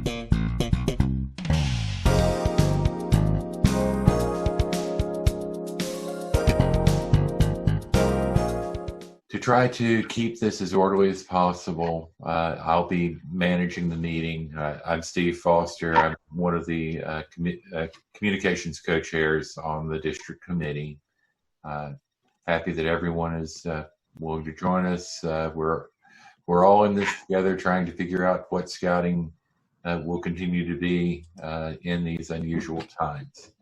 To try to keep this as orderly as possible, I'll be managing the meeting. I'm Steve Foster. I'm one of the communications co-chairs on the district committee. Happy that everyone is willing to join us. We're all in this together, trying to figure out what scouting will continue to be in these unusual times.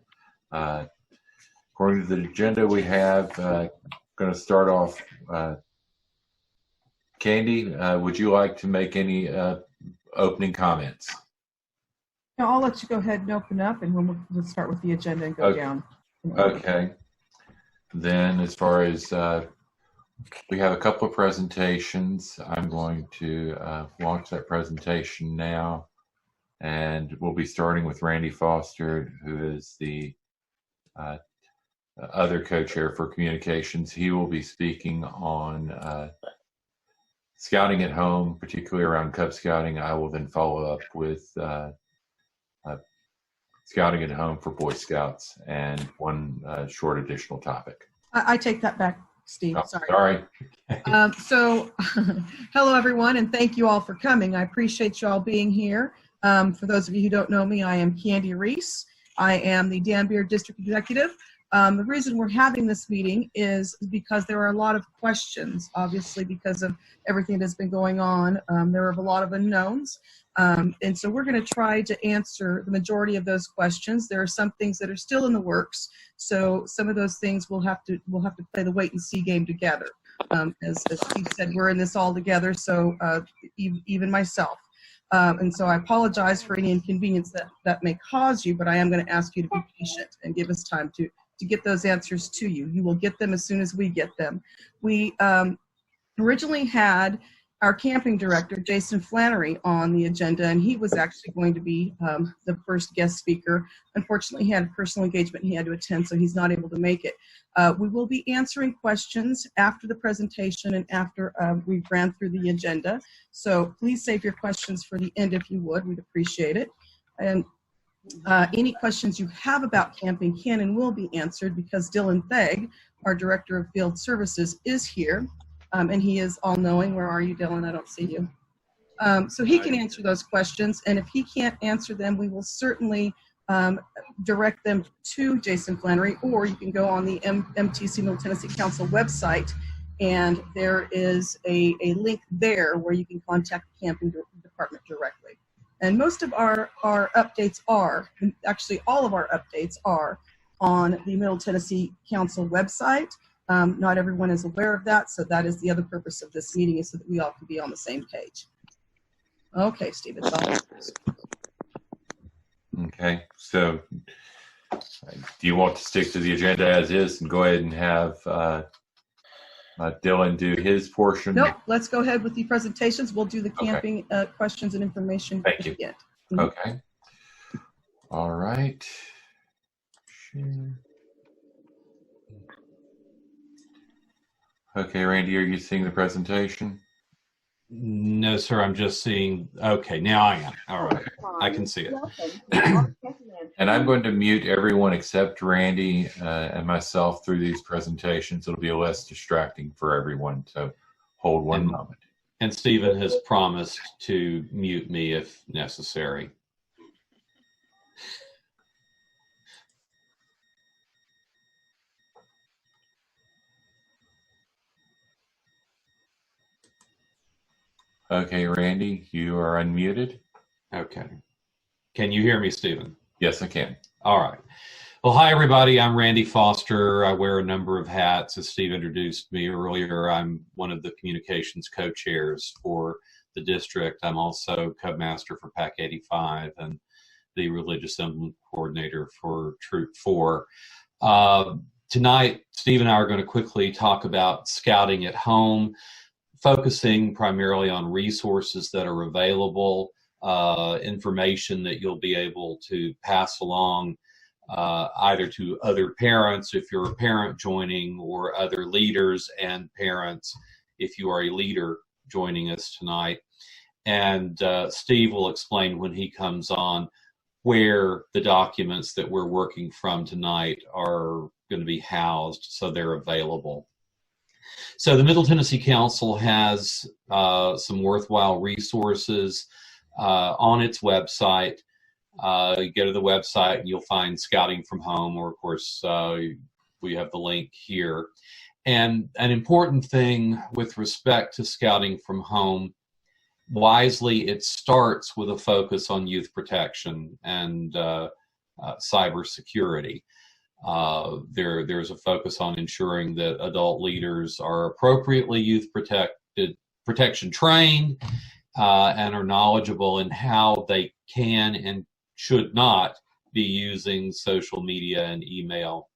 According to the agenda we have, going to start off. Candy, would you like to make any opening comments? No, I'll let you go ahead and open up, and we'll start with the agenda and go down. Okay. Then, as far as we have a couple of presentations, I'm going to launch that presentation now, and we'll be starting with Randy Foster, who is the other co-chair for communications. He will be speaking on scouting at home, particularly around Cub Scouting. I will then follow up with scouting at home for Boy Scouts and one short additional topic. I take that back, Steve. Oh, sorry. So, hello everyone, and thank you all for coming. I appreciate you all being here. For those of you who don't know me, I am Candy Reese. I am the Danbury District Executive. The reason we're having this meeting is because there are a lot of questions, obviously, because of everything that's been going on. There are a lot of unknowns. And so we're going to try to answer the majority of those questions. There are some things that are still in the works. So some of those things we'll have to play the wait and see game together. As Steve said, we're in this all together. So even myself. And so I apologize for any inconvenience that may cause you, but I am going to ask you to be patient and give us time to get those answers to you. You will get them as soon as we get them. We originally had our camping director, Jason Flannery, on the agenda, and he was actually going to be the first guest speaker. Unfortunately, he had a personal engagement he had to attend, so he's not able to make it. We will be answering questions after the presentation and after we've ran through the agenda. So please save your questions for the end if you would. We'd appreciate it. And any questions you have about camping can and will be answered because Dylan Thegg, our Director of Field Services, is here. And he is all-knowing. Where are you, Dylan? I don't see you. So he can answer those questions. And if he can't answer them, we will certainly direct them to Jason Flannery, or you can go on the MTC Middle Tennessee Council website, and there is a link there where you can contact the camping department directly. And most of our updates are, actually all of our updates are on the Middle Tennessee Council website. Not everyone is aware of that, so that is the other purpose of this meeting, is so that we all can be on the same page. Okay, Steve, it's all yours. Okay, so do you want to stick to the agenda as is and go ahead and have Dylan do his portion? Nope, let's go ahead with the presentations. We'll do the camping questions and information. Thank you. Mm-hmm. Okay. All right. Share. Okay, Randy, are you seeing the presentation? No, sir, I'm just seeing, okay, now I am. All right, I can see it. And I'm going to mute everyone except Randy and myself through these presentations. It'll be less distracting for everyone, so hold one moment. And Stephen has promised to mute me if necessary. Okay, Randy, you are unmuted. Okay. Can you hear me, Stephen? Yes, I can. All right. Well, hi, everybody. I'm Randy Foster. I wear a number of hats. As Steve introduced me earlier, I'm one of the communications co-chairs for the district. I'm also Cub Master for PAC 85 and the Religious Emblem Coordinator for Troop 4. Tonight, Steve and I are going to quickly talk about scouting at home, focusing primarily on resources that are available, information that you'll be able to pass along either to other parents if you're a parent joining, or other leaders and parents if you are a leader joining us tonight. And Steve will explain when he comes on where the documents that we're working from tonight are going to be housed so they're available. So the Middle Tennessee Council has some worthwhile resources on its website. You go to the website and you'll find Scouting from Home, or of course we have the link here. And an important thing with respect to Scouting from Home, wisely, it starts with a focus on youth protection and cybersecurity. There's a focus on ensuring that adult leaders are appropriately youth protection trained and are knowledgeable in how they can and should not be using social media and email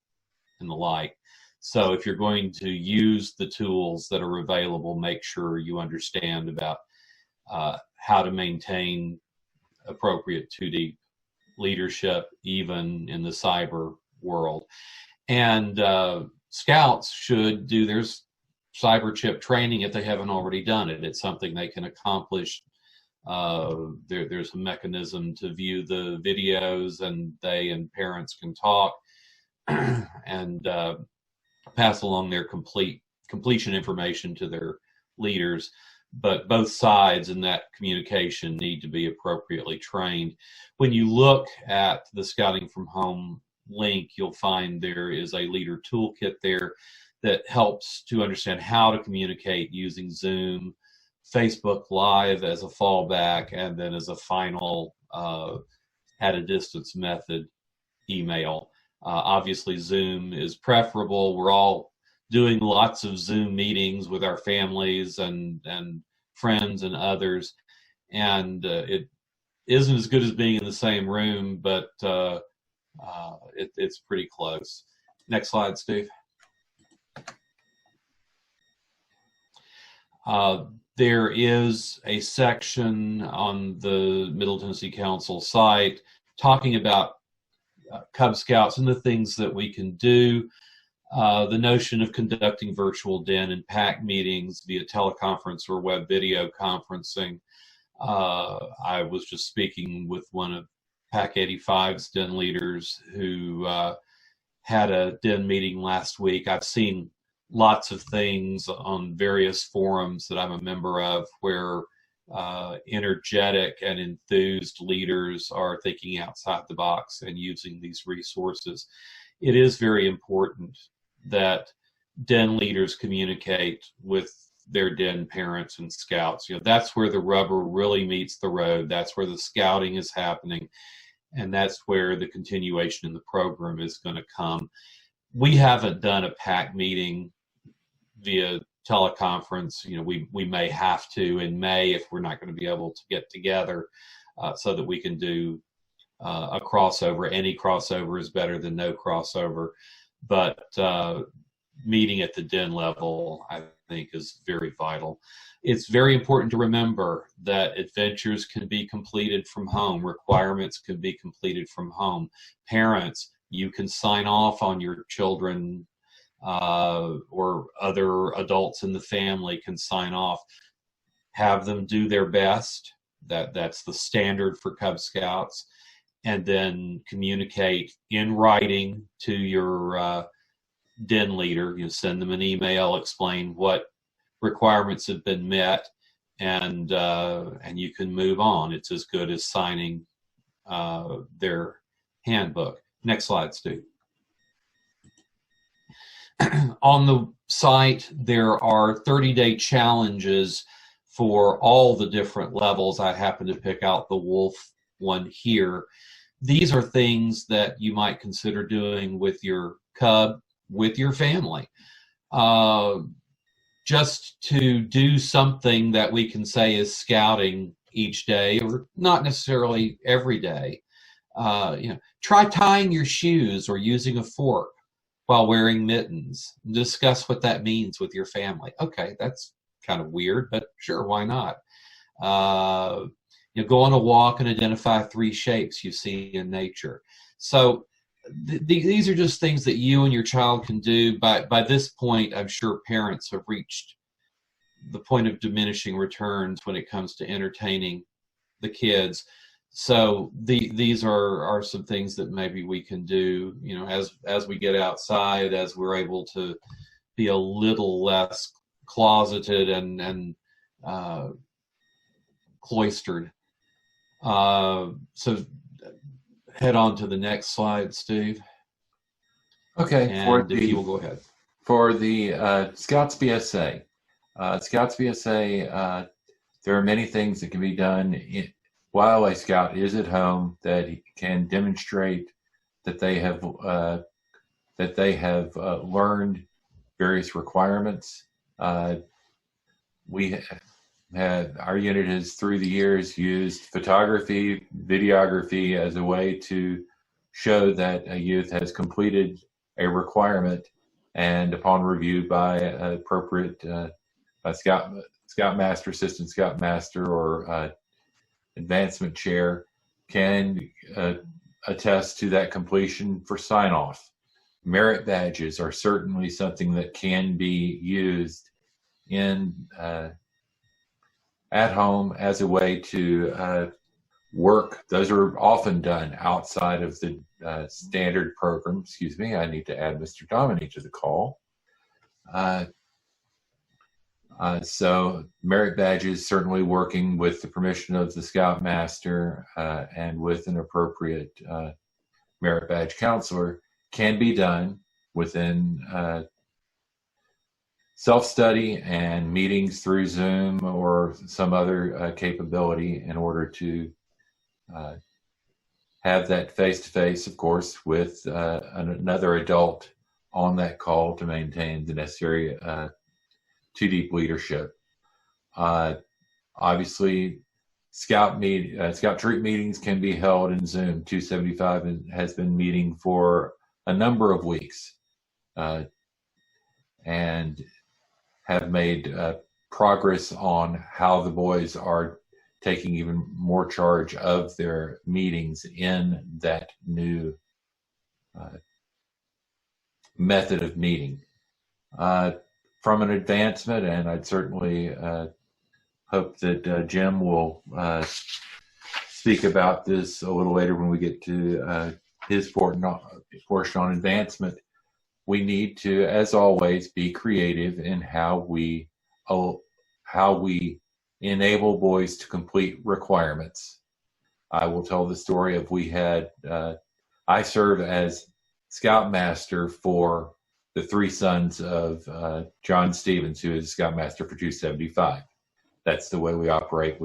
and the like. So if you're going to use the tools that are available, make sure you understand about how to maintain appropriate 2D leadership, even in the cyber world. And Scouts should do their cyber chip training if they haven't already done it. It's something they can accomplish. There's a mechanism to view the videos, and they and parents can talk and pass along their completion information to their leaders. But both sides in that communication need to be appropriately trained. When you look at the Scouting from Home link, you'll find there is a leader toolkit there that helps to understand how to communicate using Zoom, Facebook Live as a fallback, and then as a final at a distance method, email. Obviously, Zoom is preferable. We're all doing lots of Zoom meetings with our families and friends and others, and it isn't as good as being in the same room, but it's pretty close. Next slide, Steve. There is a section on the Middle Tennessee Council site talking about Cub Scouts and the things that we can do. The notion of conducting virtual den and PAC meetings via teleconference or web video conferencing. I was just speaking with one of PAC 85's den leaders who had a den meeting last week. I've seen lots of things on various forums that I'm a member of where energetic and enthused leaders are thinking outside the box and using these resources. It is very important that den leaders communicate with their den parents and scouts. You know, that's where the rubber really meets the road. That's where the scouting is happening, and that's where the continuation in the program is going to come. We haven't done a PAC meeting via teleconference. You know, we may have to in May if we're not going to be able to get together, so that we can do a crossover. Any crossover is better than no crossover, but meeting at the den level, I think, is very vital. It's very important to remember that adventures can be completed from home. Requirements can be completed from home. Parents, you can sign off on your children, or other adults in the family can sign off. Have them do their best. That's the standard for Cub Scouts. And then communicate in writing to your den leader. You send them an email, explain what requirements have been met, and you can move on. It's as good as signing their handbook. Next slide, Steve. On the site, there are 30-day challenges for all the different levels. I happen to pick out the wolf one here. These are things that you might consider doing with your cub, with your family. Just to do something that we can say is scouting each day, or not necessarily every day. Try tying your shoes or using a fork while wearing mittens. Discuss what that means with your family. Okay, that's kind of weird, but sure, why not? Go on a walk and identify 3 shapes you see in nature. So these are just things that you and your child can do. By this point, I'm sure parents have reached the point of diminishing returns when it comes to entertaining the kids. So these are some things that maybe we can do, as we get outside, as we're able to be a little less closeted and cloistered. So head on to the next slide, Steve. Okay. And if you will go ahead. For the Scouts BSA, there are many things that can be done while a Scout is at home that can demonstrate that they have learned various requirements. Our unit has through the years used photography, videography as a way to show that a youth has completed a requirement, and upon review by appropriate Scoutmaster, Assistant Scoutmaster, or Advancement Chair, can attest to that completion for sign-off. Merit badges are certainly something that can be used at home as a way to work. Those are often done outside of the standard program. Excuse me, I need to add Mr. Dominy to the call. So merit badges, certainly working with the permission of the Scoutmaster and with an appropriate merit badge counselor, can be done within self-study and meetings through Zoom or some other capability in order to have that face-to-face, of course, with another adult on that call to maintain the necessary two-deep leadership. Obviously, Scout troop meetings can be held in Zoom. 275 has been meeting for a number of weeks and have made progress on how the boys are taking even more charge of their meetings in that new method of meeting. From an advancement, and I'd certainly hope that Jim will speak about this a little later when we get to his portion on advancement. We need to, as always, be creative in how we enable boys to complete requirements. I will tell the story of I serve as Scoutmaster for the three sons of John Stevens, who is Scoutmaster for 275. That's the way we operate.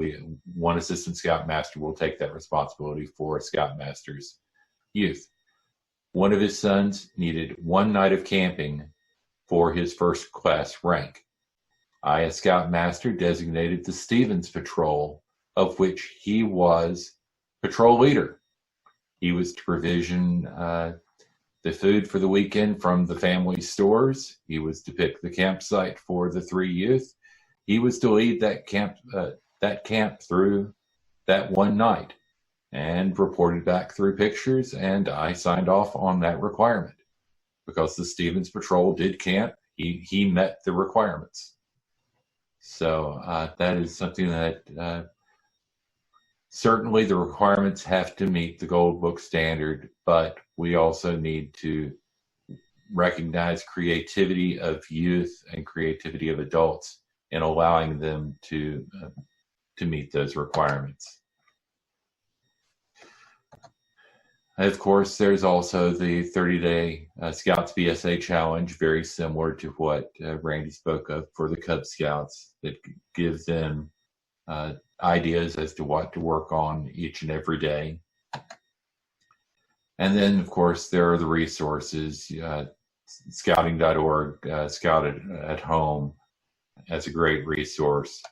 One assistant Scoutmaster will take that responsibility for a Scoutmaster's youth. One of his sons needed one night of camping for his first class rank. I, as Scoutmaster, designated the Stevens Patrol, of which he was patrol leader. He was to provision the food for the weekend from the family stores. He was to pick the campsite for the three youth. He was to lead that camp through that one night and reported back through pictures, and I signed off on that requirement because the Stevens Patrol did camp. He met the requirements. So that is something that certainly the requirements have to meet the Gold Book standard, but we also need to recognize creativity of youth and creativity of adults in allowing them to meet those requirements. Of course, there's also the 30-day Scouts BSA challenge, very similar to what Randy spoke of for the Cub Scouts, that gives them ideas as to what to work on each and every day. And then, of course, there are the resources, scouting.org, Scout at Home, that's a great resource.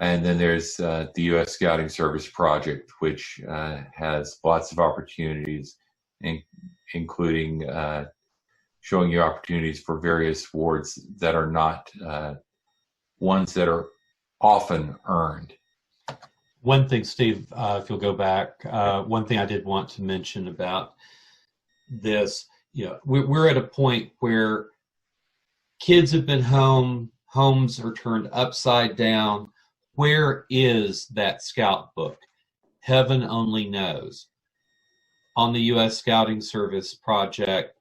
And then there's the U.S. Scouting Service Project, which has lots of opportunities, including showing you opportunities for various awards that are not ones that are often earned. One thing, Steve, if you'll go back, one thing I did want to mention about this, we're at a point where kids have been home Homes are turned upside down. Where is that scout book? Heaven only knows. On the U.S. Scouting Service project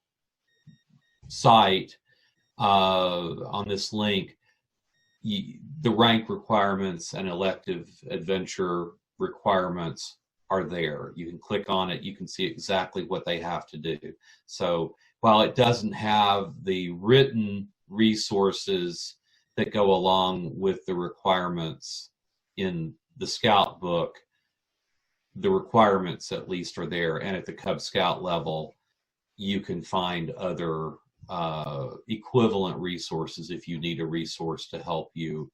site, on this link, the rank requirements and elective adventure requirements are there. You can click on it. You can see exactly what they have to do. So while it doesn't have the written resources that go along with the requirements in the Scout book, the requirements at least are there. And at the Cub Scout level, you can find other equivalent resources if you need a resource to help you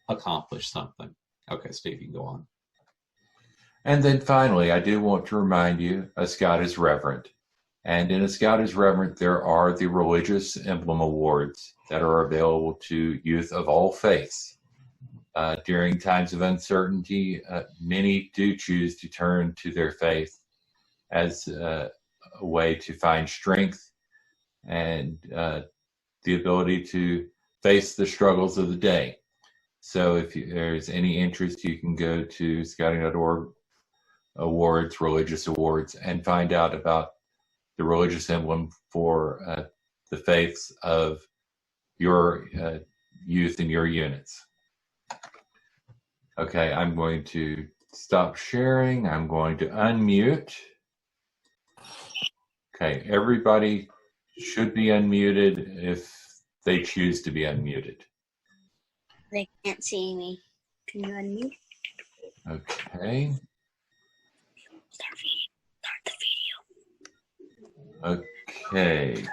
accomplish something. Okay, Steve, you can go on. And then finally, I do want to remind you, a Scout is reverent. And in a Scout is reverent, there are the Religious Emblem Awards that are available to youth of all faiths. During times of uncertainty, many do choose to turn to their faith as a way to find strength and the ability to face the struggles of the day. So if there's any interest, you can go to scouting.org awards, religious awards, and find out about the religious emblem for the faiths of your youth in your units. Okay, I'm going to stop sharing. I'm going to unmute. Okay, everybody should be unmuted if they choose to be unmuted. They can't see me. Can you unmute? Okay. Start the video. Okay.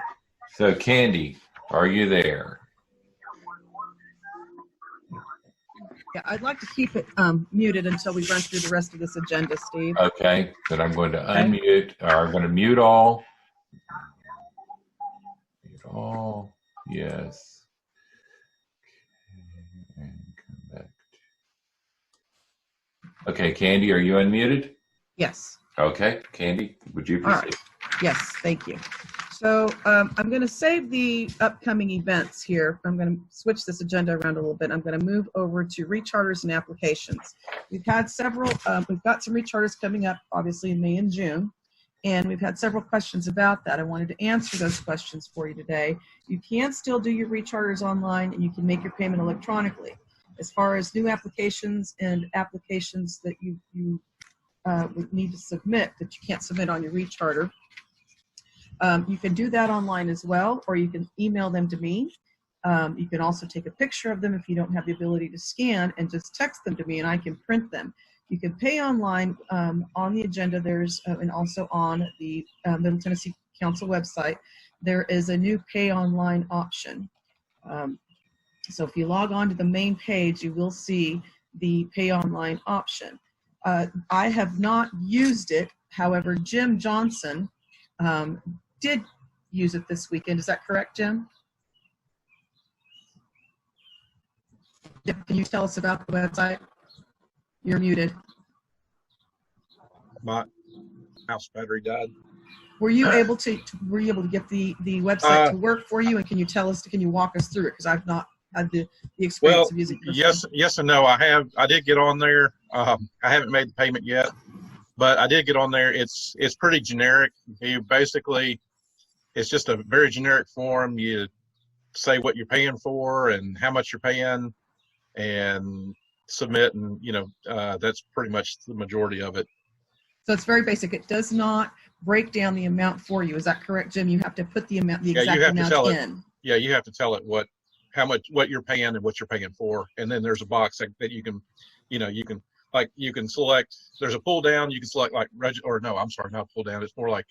So, Candy, are you there? Yeah, I'd like to keep it muted until we run through the rest of this agenda, Steve. Okay. Then I'm going to unmute, or I'm going to mute all. Mute all. Yes. Okay. And come back. Okay, Candy, are you unmuted? Yes. Okay, Candy, would you proceed? All right. Yes, thank you. So I'm going to save the upcoming events here. I'm going to switch this agenda around a little bit. I'm going to move over to recharters and applications. We've had several, we've got some recharters coming up, obviously in May and June, and we've had several questions about that. I wanted to answer those questions for you today. You can still do your recharters online, and you can make your payment electronically. As far as new applications and applications that you would need to submit that you can't submit on your recharter, you can do that online as well, or you can email them to me. You can also take a picture of them if you don't have the ability to scan, and just text them to me and I can print them. You can pay online on the agenda. There's and also on the Middle Tennessee Council website, there is a new pay online option. So if you log on to the main page, you will see the pay online option. I have not used it. However, Jim Johnson did use it this weekend. Is that correct, Jim? Can you tell us about the website? You're muted. My mouse battery died. Were you able to get the website to work for you? And can you walk us through it? Because I've not had the experience of using it. Yes and no. I did get on there. I haven't made the payment yet, but I did get on there. It's pretty generic. You basically, it's just a very generic form. You say what you're paying for and how much you're paying, and submit, and that's pretty much the majority of it. So it's very basic. It does not break down the amount for you. Is that correct, Jim? You have to put the amount, the exact amount in. Yeah, you have to tell it what you're paying and what you're paying for, and then there's a box that you can, you can select. There's a pull down. You can select not pull down. It's more like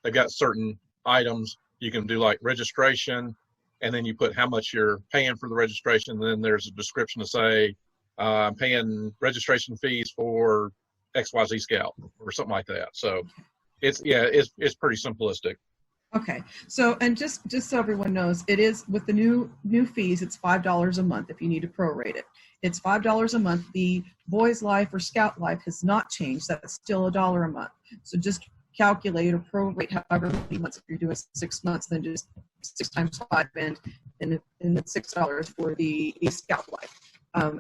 they've got certain items. You can do like registration, and then you put how much you're paying for the registration. And then there's a description to say, I'm paying registration fees for XYZ Scout or something like that. So it's pretty simplistic. Okay. So, and just so everyone knows, it is with the new fees, it's $5 a month if you need to prorate it. It's $5 a month. The Boys Life or Scout Life has not changed. That's still $1 a month. So just calculate or prorate however many months. If you're doing 6 months, then just 6 times 5 and then $6 for the Scout Life.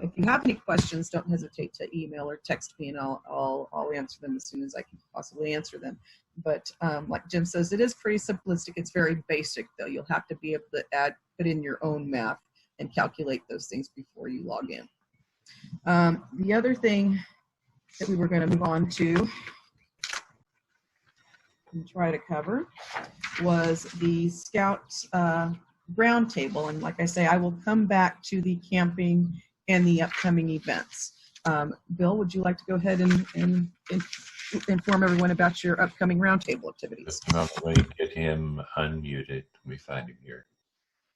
If you have any questions, don't hesitate to email or text me, and I'll answer them as soon as I can possibly answer them. But like Jim says, it is pretty simplistic. It's very basic, though. You'll have to be able to put in your own math and calculate those things before you log in. The other thing that we were going to move on to and try to cover was the Scouts roundtable. And like I say, I will come back to the camping and the upcoming events. Bill, would you like to go ahead and inform everyone about your upcoming roundtable activities? Just a moment, let me get him unmuted. Let me find him here.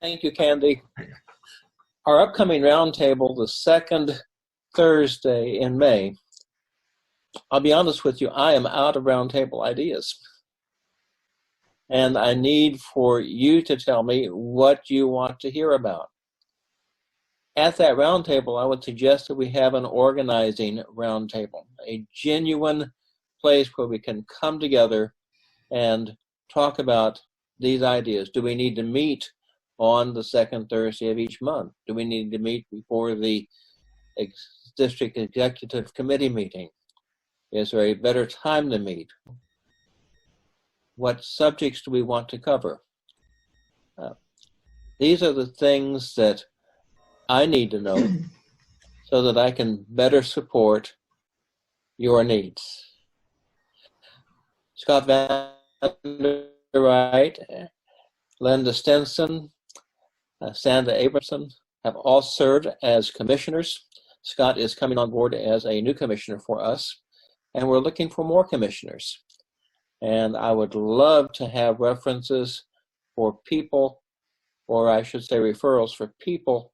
Thank you, Candy. Our upcoming roundtable, the second Thursday in May. I'll be honest with you, I am out of roundtable ideas. And I need for you to tell me what you want to hear about. At that roundtable, I would suggest that we have an organizing roundtable, a genuine place where we can come together and talk about these ideas. Do we need to meet on the second Thursday of each month? Do we need to meet before the district executive committee meeting? Is there a better time to meet? What subjects do we want to cover? These are the things that I need to know so that I can better support your needs. Scott Van der Wright, Linda Stenson, Sandra Abramson have all served as commissioners. Scott is coming on board as a new commissioner for us, and we're looking for more commissioners. And I would love to have references for people, or I should say referrals for people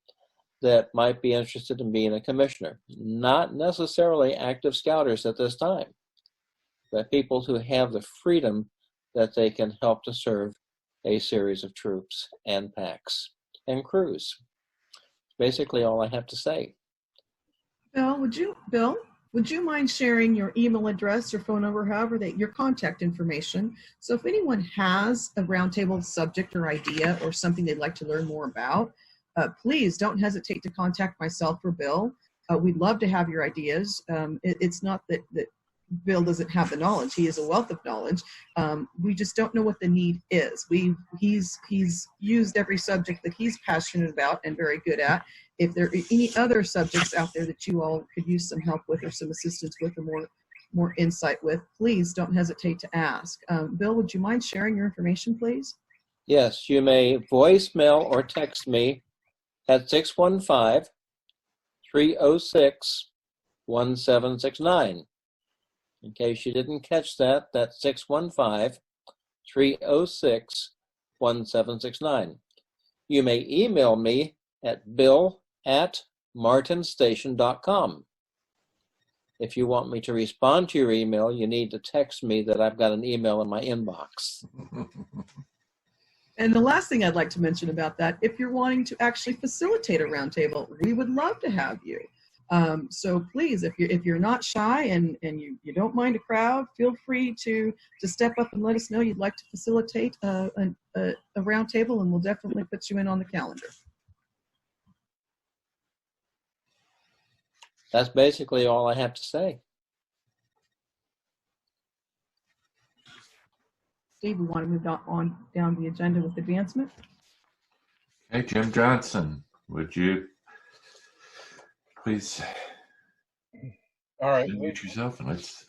that might be interested in being a commissioner. Not necessarily active scouters at this time, but people who have the freedom that they can help to serve a series of troops and packs and crews. Basically all I have to say. Bill, would you mind sharing your email address or phone number, however, your contact information? So if anyone has a roundtable subject or idea or something they'd like to learn more about, please don't hesitate to contact myself or Bill. We'd love to have your ideas. It's not that Bill doesn't have the knowledge. He is a wealth of knowledge. We just don't know what the need is. He's used every subject that he's passionate about and very good at. If there are any other subjects out there that you all could use some help with or some assistance with or more insight with, please don't hesitate to ask. Bill, would you mind sharing your information, please? Yes, you may voicemail or text me at 615-306-1769. In case you didn't catch that, that's 615-306-1769. You may email me at bill@martinstation.com. If you want me to respond to your email, you need to text me that I've got an email in my inbox. And the last thing I'd like to mention about that, if you're wanting to actually facilitate a roundtable, we would love to have you. So please, if you're not shy and you don't mind a crowd, feel free to step up and let us know you'd like to facilitate a roundtable, and we'll definitely put you in on the calendar. That's basically all I have to say. Steve, we want to move on down the agenda with advancement. Hey, Jim Johnson, would you please All right. unmute yourself and let's.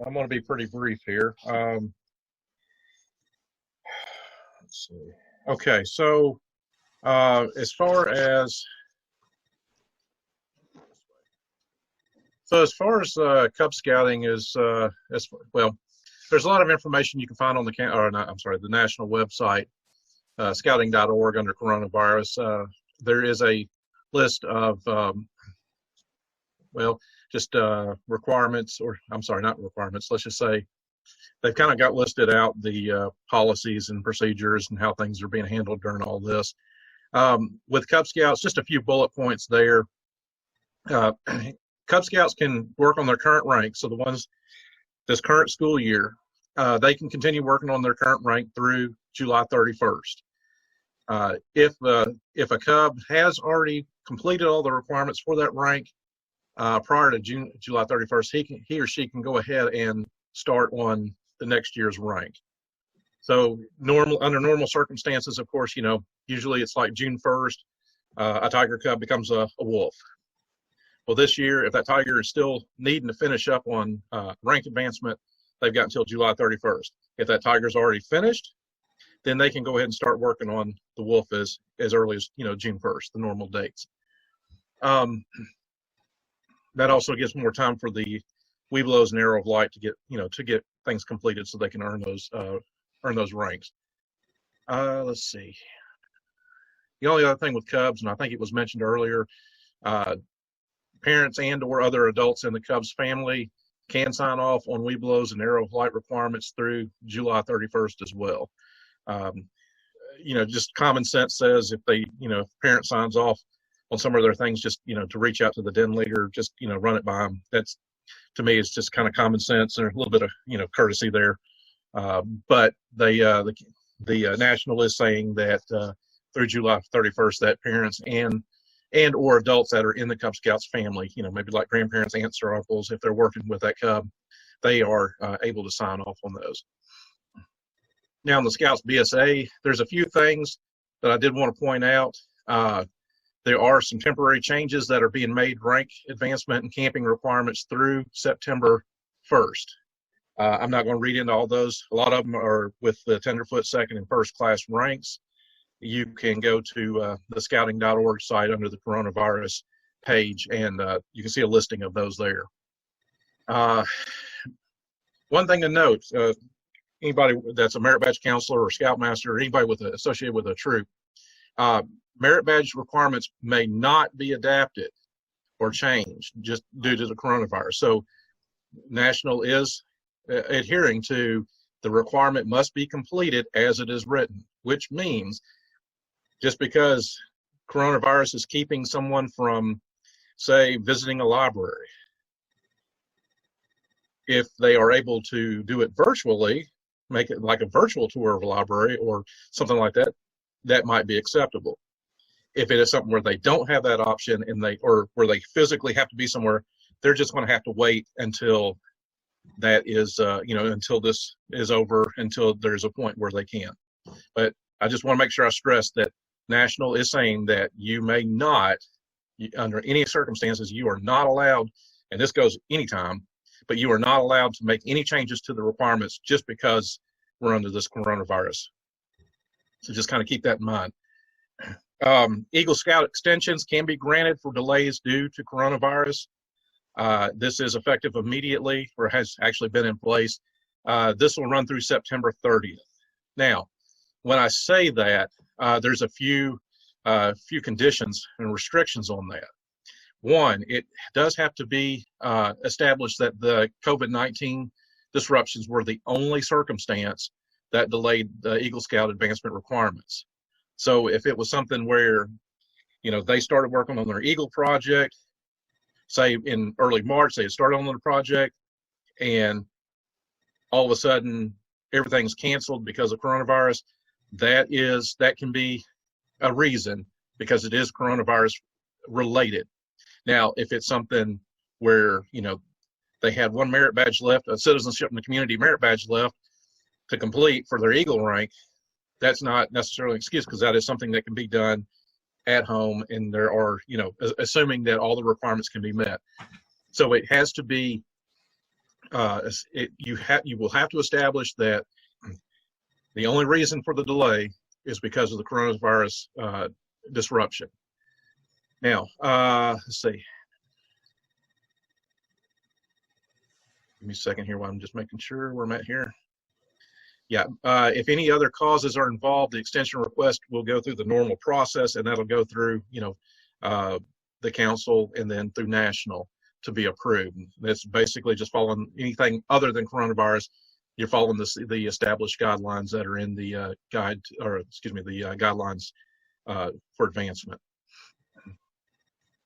I'm going to be pretty brief here. Let's see. Okay, so as far as Cub Scouting is, as well, there's a lot of information you can find on the national website, scouting.org, under coronavirus. There is a list of requirements, or I'm sorry, not requirements. Let's just say they've kind of got listed out the policies and procedures and how things are being handled during all this. With Cub Scouts, just a few bullet points there. Cub Scouts can work on their current rank, so the ones this current school year, they can continue working on their current rank through July 31st. If a Cub has already completed all the requirements for that rank prior to July 31st, he or she can go ahead and start on the next year's rank. So under normal circumstances, of course, usually it's like June 1st, a Tiger Cub becomes a wolf. Well, this year, if that Tiger is still needing to finish up on rank advancement, they've got until July 31st. If that Tiger's already finished, then they can go ahead and start working on the wolf as early as June 1st, the normal dates. That also gives more time for the Webelos and Arrow of Light to get things completed so they can earn those ranks. Let's see. The only other thing with Cubs, and I think it was mentioned earlier, parents and/or other adults in the Cubs family can sign off on Webelos and Arrow of Light requirements through July 31st as well. Just common sense says if parent signs off on some of their things, just to reach out to the den leader, just run it by them. That's, to me, it's just kind of common sense and a little bit of courtesy there. But the National is saying that through July 31st, that parents and or adults that are in the Cub Scouts family, maybe like grandparents, aunts, or uncles, if they're working with that Cub, they are able to sign off on those. Now, in the Scouts BSA, there's a few things that I did want to point out. There are some temporary changes that are being made, rank advancement and camping requirements through September 1st. I'm not going to read into all those. A lot of them are with the tenderfoot second and first class ranks. You can go to the scouting.org site under the coronavirus page, and you can see a listing of those there. One thing to note, anybody that's a merit badge counselor or scoutmaster or anybody associated with a troop, merit badge requirements may not be adapted or changed just due to the coronavirus. So National is adhering to the requirement must be completed as it is written, which means just because coronavirus is keeping someone from, say, visiting a library, if they are able to do it virtually, make it like a virtual tour of a library or something like that, that might be acceptable. If it is something where they don't have that option or where they physically have to be somewhere, they're just going to have to wait until that is, until this is over, until there's a point where they can. But I just want to make sure I stress that National is saying that you may not, under any circumstances, you are not allowed, and this goes anytime, but you are not allowed to make any changes to the requirements just because we're under this coronavirus. So just kind of keep that in mind. Eagle Scout extensions can be granted for delays due to coronavirus. This is effective immediately, or has actually been in place. This will run through September 30th. Now, when I say that, there's a few conditions and restrictions on that. One, it does have to be established that the COVID-19 disruptions were the only circumstance that delayed the Eagle Scout advancement requirements. So if it was something where, they started working on their Eagle project, say in early March, they had started on the project, and all of a sudden everything's canceled because of coronavirus, that can be a reason because it is coronavirus related. Now, if it's something where, they had one merit badge left, a citizenship in the community merit badge left to complete for their Eagle rank, that's not necessarily an excuse because that is something that can be done at home, and there are, assuming that all the requirements can be met. So it has to be, you will have to establish that the only reason for the delay is because of the coronavirus disruption. Now, let's see. Give me a second here while I'm just making sure where I'm at here. Yeah, if any other causes are involved, the extension request will go through the normal process, and that'll go through, the council and then through National to be approved. That's basically just following anything other than coronavirus. You're following the established guidelines that are in the guidelines for advancement.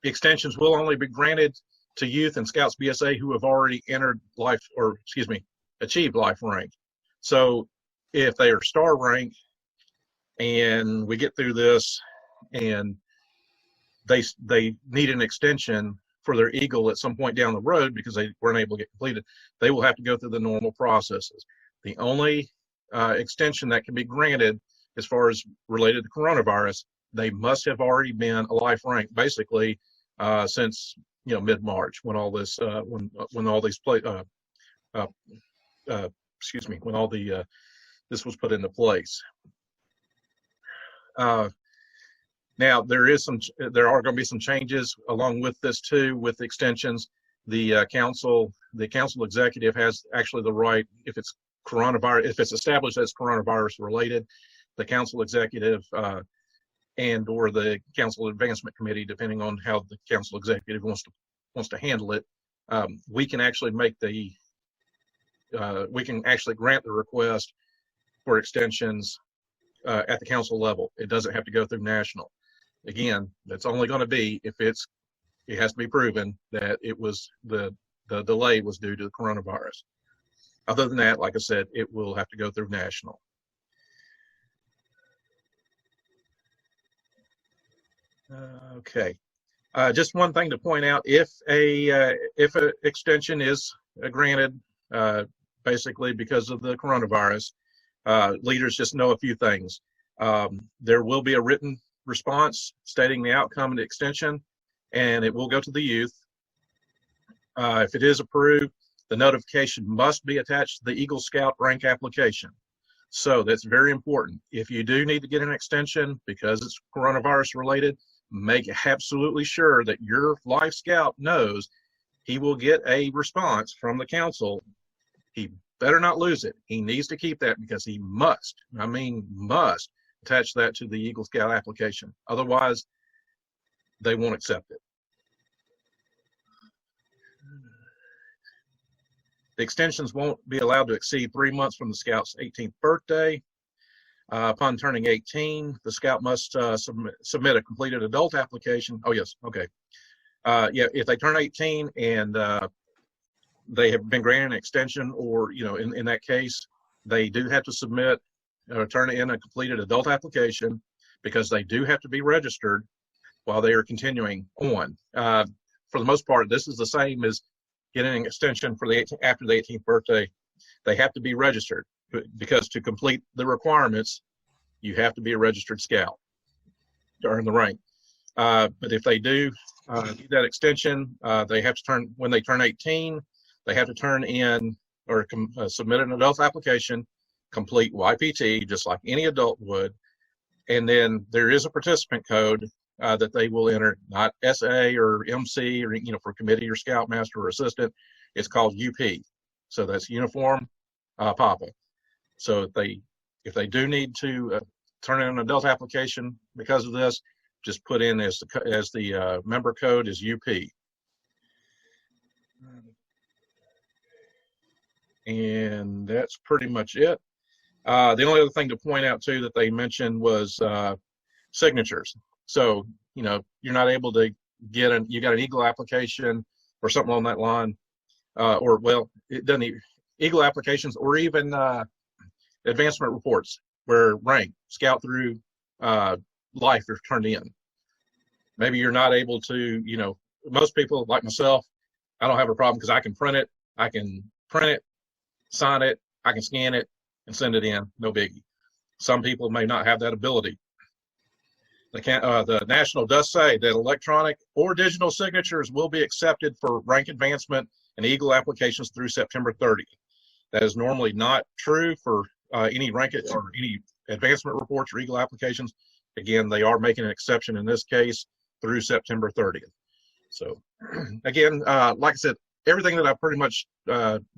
The extensions will only be granted to youth and Scouts BSA who have already achieved life rank. So if they are star rank and we get through this and they need an extension for their Eagle at some point down the road because they weren't able to get completed, they will have to go through the normal processes. The only extension that can be granted as far as related to coronavirus, they must have already been a life rank basically since mid-March when all this when all these when all the this was put into place. Now there are going to be some changes along with this too with extensions. The council executive has actually the right, if it's established as coronavirus related, the council executive and or the council advancement committee, depending on how the council executive wants to handle it, we can actually grant the request for extensions at the council level. It doesn't have to go through national. Again, that's only going to be if it has to be proven that it was the delay was due to the coronavirus. Other than that, like I said, it will have to go through national. Okay. Just one thing to point out: if an extension is granted, basically because of the coronavirus, leaders just know a few things. There will be a written response stating the outcome of the extension, and it will go to the youth. If it is approved, the notification must be attached to the Eagle Scout rank application. So that's very important. If you do need to get an extension because it's coronavirus related, make absolutely sure that your Life Scout knows he will get a response from the council. He better not lose it. He needs to keep that because he must attach that to the Eagle Scout application. Otherwise, they won't accept it. The extensions won't be allowed to exceed 3 months from the Scout's 18th birthday. Upon turning 18, the Scout must submit a completed adult application. Oh, yes. Okay. If they turn 18 and they have been granted an extension, or, in that case, they do have to submit or turn in a completed adult application because they do have to be registered while they are continuing on. For the most part, this is the same as getting an extension for after the 18th birthday. They have to be registered because to complete the requirements, you have to be a registered Scout to earn the rank. But if they do get that extension, they have to when they turn 18, they have to turn in or submit an adult application, complete YPT just like any adult would, and then there is a participant code that they will enter, not SA or MC or for committee or Scoutmaster or assistant. It's called UP, so that's Uniform Papa. So if they do need to turn in an adult application because of this, just put in as the member code is UP. And that's pretty much it. The only other thing to point out too that they mentioned was signatures. So, you're not able to you got an Eagle application or something on that line, it doesn't Eagle applications or even advancement reports where rank, Scout through life are turned in. Maybe you're not able to, most people like myself, I don't have a problem because I can print it, sign it, I can scan it and send it in, no biggie. Some people may not have that ability. The National does say that electronic or digital signatures will be accepted for rank advancement and Eagle applications through September 30th. That is normally not true for any rank or any advancement reports or Eagle applications. Again, they are making an exception in this case through September 30th. So again, like I said, everything that I've pretty much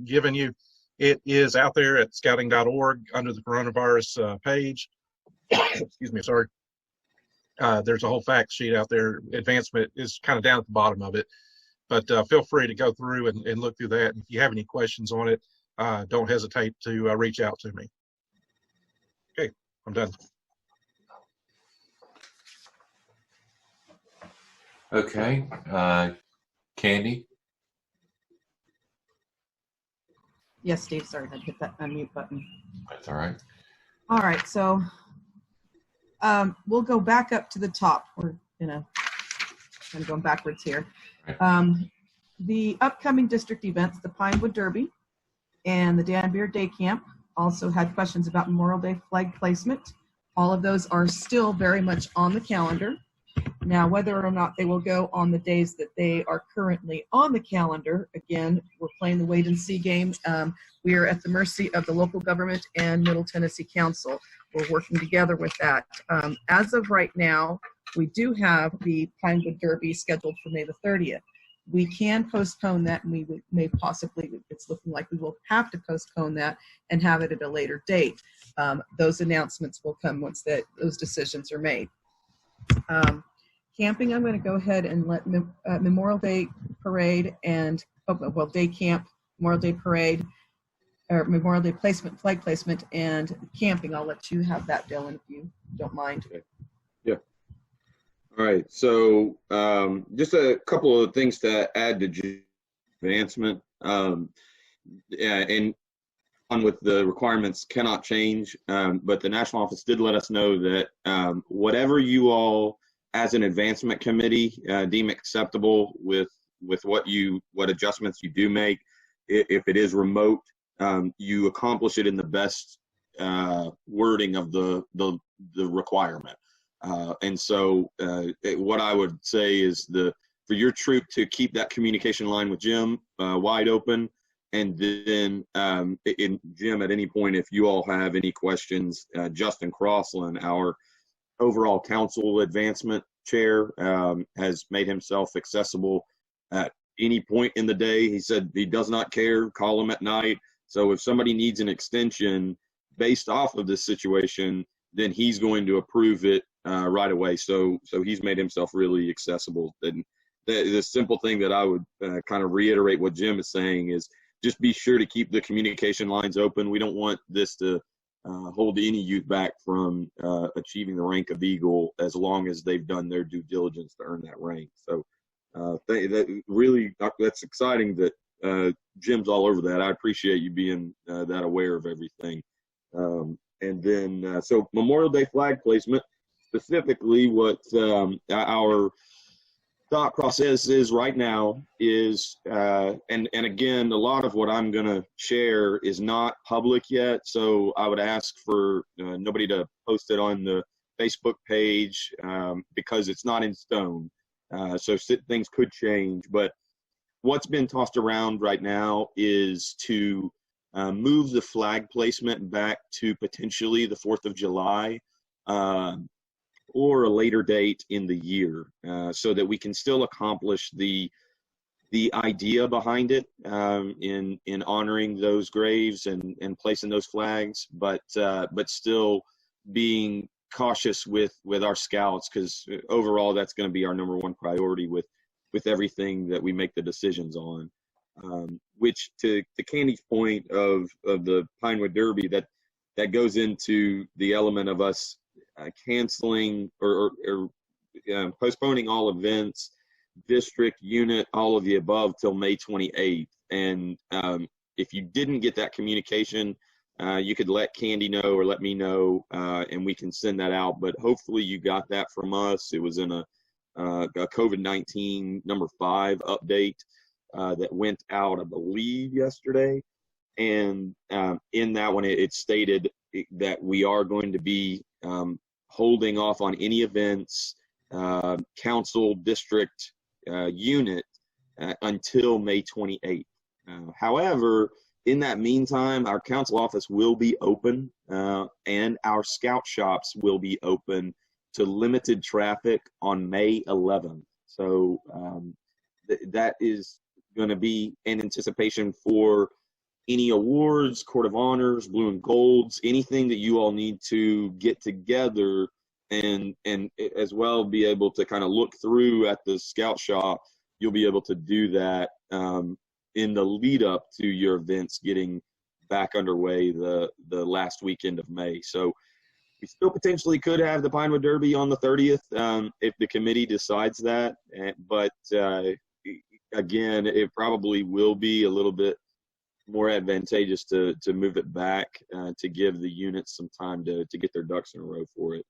given you, it is out there at scouting.org under the coronavirus page. Excuse me, sorry. There's a whole fact sheet out there. Advancement is kind of down at the bottom of it, but feel free to go through and look through that. And if you have any questions on it, don't hesitate to reach out to me. Okay, I'm done. Okay, Candy. Yes, Steve, sorry, I hit that unmute button. That's all right. All right, so we'll go back up to the top. We're I'm going backwards here. The upcoming district events, the Pinewood Derby and the Danbury Day Camp, also had questions about Memorial Day flag placement. All of those are still very much on the calendar. Now, whether or not they will go on the days that they are currently on the calendar, again, we're playing the wait and see game. We are at the mercy of the local government and Middle Tennessee Council. We're working together with that. As of right now, we do have the Pinewood Derby scheduled for May the 30th. We can postpone that, and we may possibly, it's looking like we will have to postpone that and have it at a later date. Those announcements will come once those decisions are made. Camping, I'm going to go ahead and let Memorial Day Parade and, Day Camp, Memorial Day Parade, or Memorial Day placement, flag placement, and camping. I'll let you have that, Dylan, if you don't mind. Yeah. All right. So just a couple of things to add to advancement. And on with the requirements cannot change, but the national office did let us know that whatever you all as an advancement committee deem acceptable with what adjustments you do make, if it is remote, you accomplish it in the best wording of the requirement. And so what I would say is for your troop to keep that communication line with Jim wide open, and then Jim, at any point, if you all have any questions, Justin Crossland, our overall council advancement chair, has made himself accessible at any point in the day. He said he does not care, call him at night. So if somebody needs an extension based off of this situation, then he's going to approve it right away. So he's made himself really accessible. And the simple thing that I would kind of reiterate what Jim is saying is just be sure to keep the communication lines open. We don't want this to hold any youth back from achieving the rank of Eagle as long as they've done their due diligence to earn that rank. So that's exciting that Jim's all over that. I appreciate you being that aware of everything. And then, so Memorial Day flag placement, specifically what our thought process is right now is, and again, a lot of what I'm going to share is not public yet, so I would ask for nobody to post it on the Facebook page because it's not in stone. So things could change, but what's been tossed around right now is to move the flag placement back to potentially the 4th of July or a later date in the year, so that we can still accomplish the idea behind it in honoring those graves and placing those flags, but still being cautious with our scouts, because overall that's going to be our #1 priority with everything that we make the decisions on. Which to Candy's point of the Pinewood Derby, that goes into the element of us canceling or postponing all events, district, unit, all of the above till May 28th. And if you didn't get that communication, you could let Candy know or let me know, and we can send that out. But hopefully you got that from us. It was in a COVID-19 #5 update that went out, I believe, yesterday. And in that one, it stated that we are going to be holding off on any events, council, district, unit, until May 28th. However, in that meantime, our council office will be open, and our scout shops will be open to limited traffic on May 11th. So that is going to be in anticipation for any awards, Court of Honors, Blue and Golds, anything that you all need to get together and as well be able to kind of look through at the scout shop. You'll be able to do that in the lead up to your events getting back underway the last weekend of May. So we still potentially could have the Pinewood Derby on the 30th if the committee decides that. But again, it probably will be a little bit more advantageous to move it back to give the units some time to get their ducks in a row for it.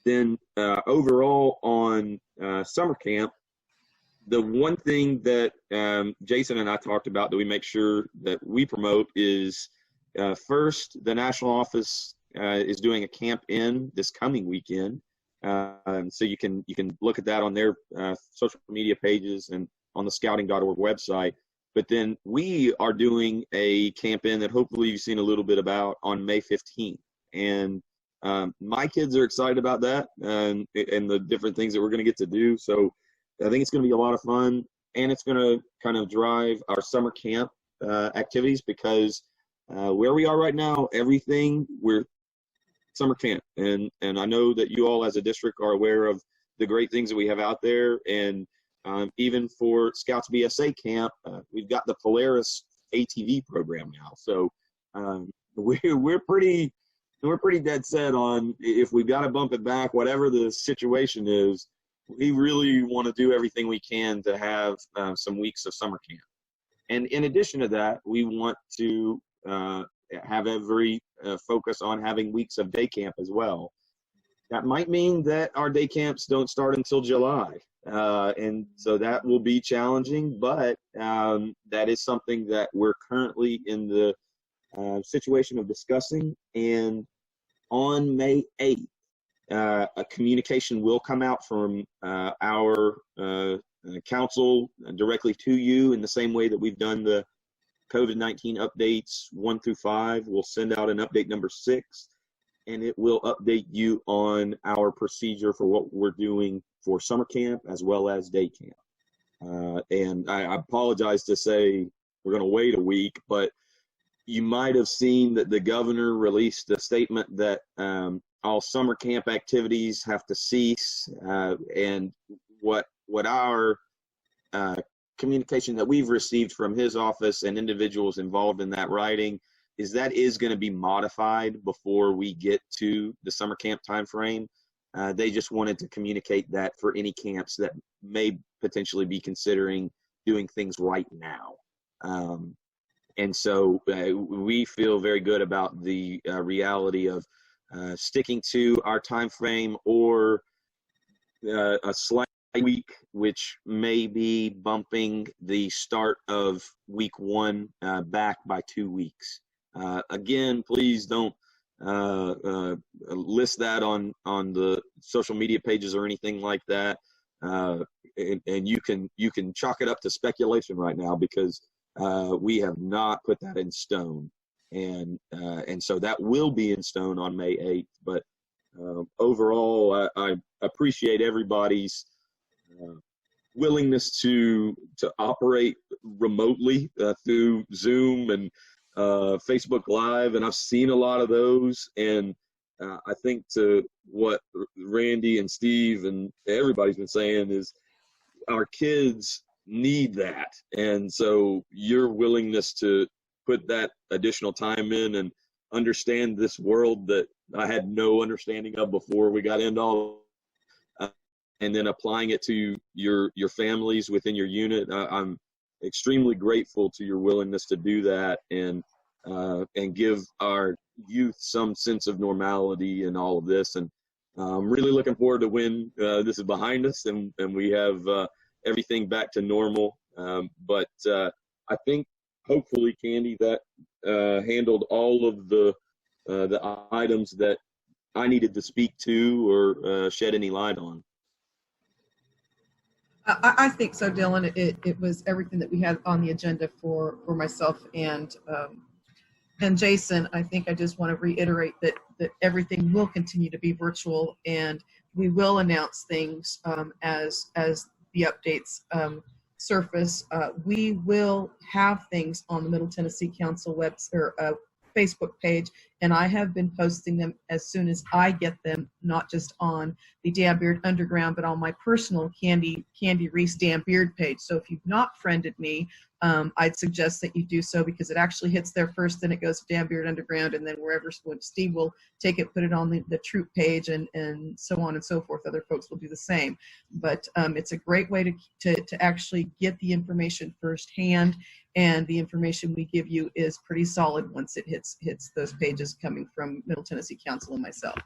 Then overall on summer camp, the one thing that Jason and I talked about that we make sure that we promote is first, the national office is doing a camp in this coming weekend. So you can look at that on their social media pages and on the scouting.org website. But then we are doing a camp in that hopefully you've seen a little bit about on May 15th. And my kids are excited about that and the different things that we're going to get to do. So I think it's going to be a lot of fun, and it's going to kind of drive our summer camp activities because where we are right now, we're summer camp. And I know that you all as a district are aware of the great things that we have out there. And even for Scouts BSA camp, we've got the Polaris ATV program now. So we're pretty dead set on if we've got to bump it back, whatever the situation is, we really want to do everything we can to have some weeks of summer camp. And in addition to that, we want to have every focus on having weeks of day camp as well. That might mean that our day camps don't start until July. And so that will be challenging, but that is something that we're currently in the situation of discussing. And on May 8th, a communication will come out from our council directly to you in the same way that we've done the COVID-19 updates 1 through 5. We'll send out an update number 6, and it will update you on our procedure for what we're doing for summer camp as well as day camp. And I apologize to say we're going to wait a week, but you might have seen that the governor released a statement that all summer camp activities have to cease. And what our communication that we've received from his office and individuals involved in that writing is that is going to be modified before we get to the summer camp timeframe. They just wanted to communicate that for any camps that may potentially be considering doing things right now. And so we feel very good about the reality of sticking to our time frame or a slight week, which may be bumping the start of week 1 back by 2 weeks. Again, please don't list that on the social media pages or anything like that. And you can chalk it up to speculation right now because we have not put that in stone. And so that will be in stone on May 8th. But overall, I appreciate everybody's willingness to operate remotely through Zoom and Facebook Live, and I've seen a lot of those. And I think to what Randy and Steve and everybody's been saying is our kids need that. And so your willingness to put that additional time in and understand this world that I had no understanding of before we got into all, and then applying it to your families within your unit. I'm extremely grateful to your willingness to do that and give our youth some sense of normality in all of this. And I'm really looking forward to when this is behind us and we have everything back to normal. But I think hopefully, Candy, that handled all of the items that I needed to speak to or shed any light on. I think so, Dylan. It was everything that we had on the agenda for myself and Jason. I think I just want to reiterate that everything will continue to be virtual, and we will announce things as the updates surface. We will have things on the Middle Tennessee Council Facebook page and I have been posting them as soon as I get them, not just on the Dan Beard Underground, but on my personal Candy Reese Dan Beard page. So if you've not friended me, I'd suggest that you do so, because it actually hits there first, then it goes to Dan Beard Underground, and then wherever Steve will take it, put it on the troop page, and so on and so forth. Other folks will do the same. But it's a great way to actually get the information firsthand, and the information we give you is pretty solid once it hits those pages coming from Middle Tennessee Council and myself.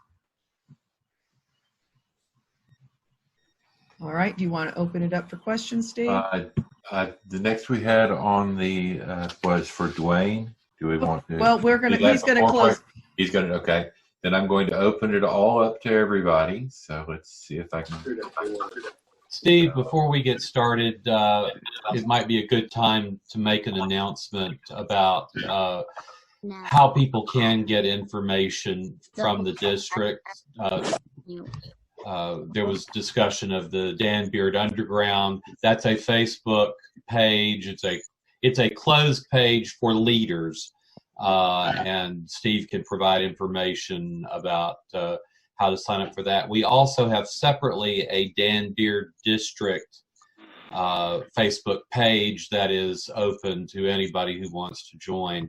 All right, do you want to open it up for questions, Steve? The next we had on the was for Dwayne. Do we want to? Well, he's gonna close. He's gonna, okay. Then I'm going to open it all up to everybody. So let's see if I can. Steve, before we get started, it might be a good time to make an announcement about how people can get information from the district. There was discussion of the Dan Beard Underground. That's a Facebook page. It's a closed page for leaders, and Steve can provide information about how to sign up for that. We also have separately a Dan Beard District Facebook page that is open to anybody who wants to join,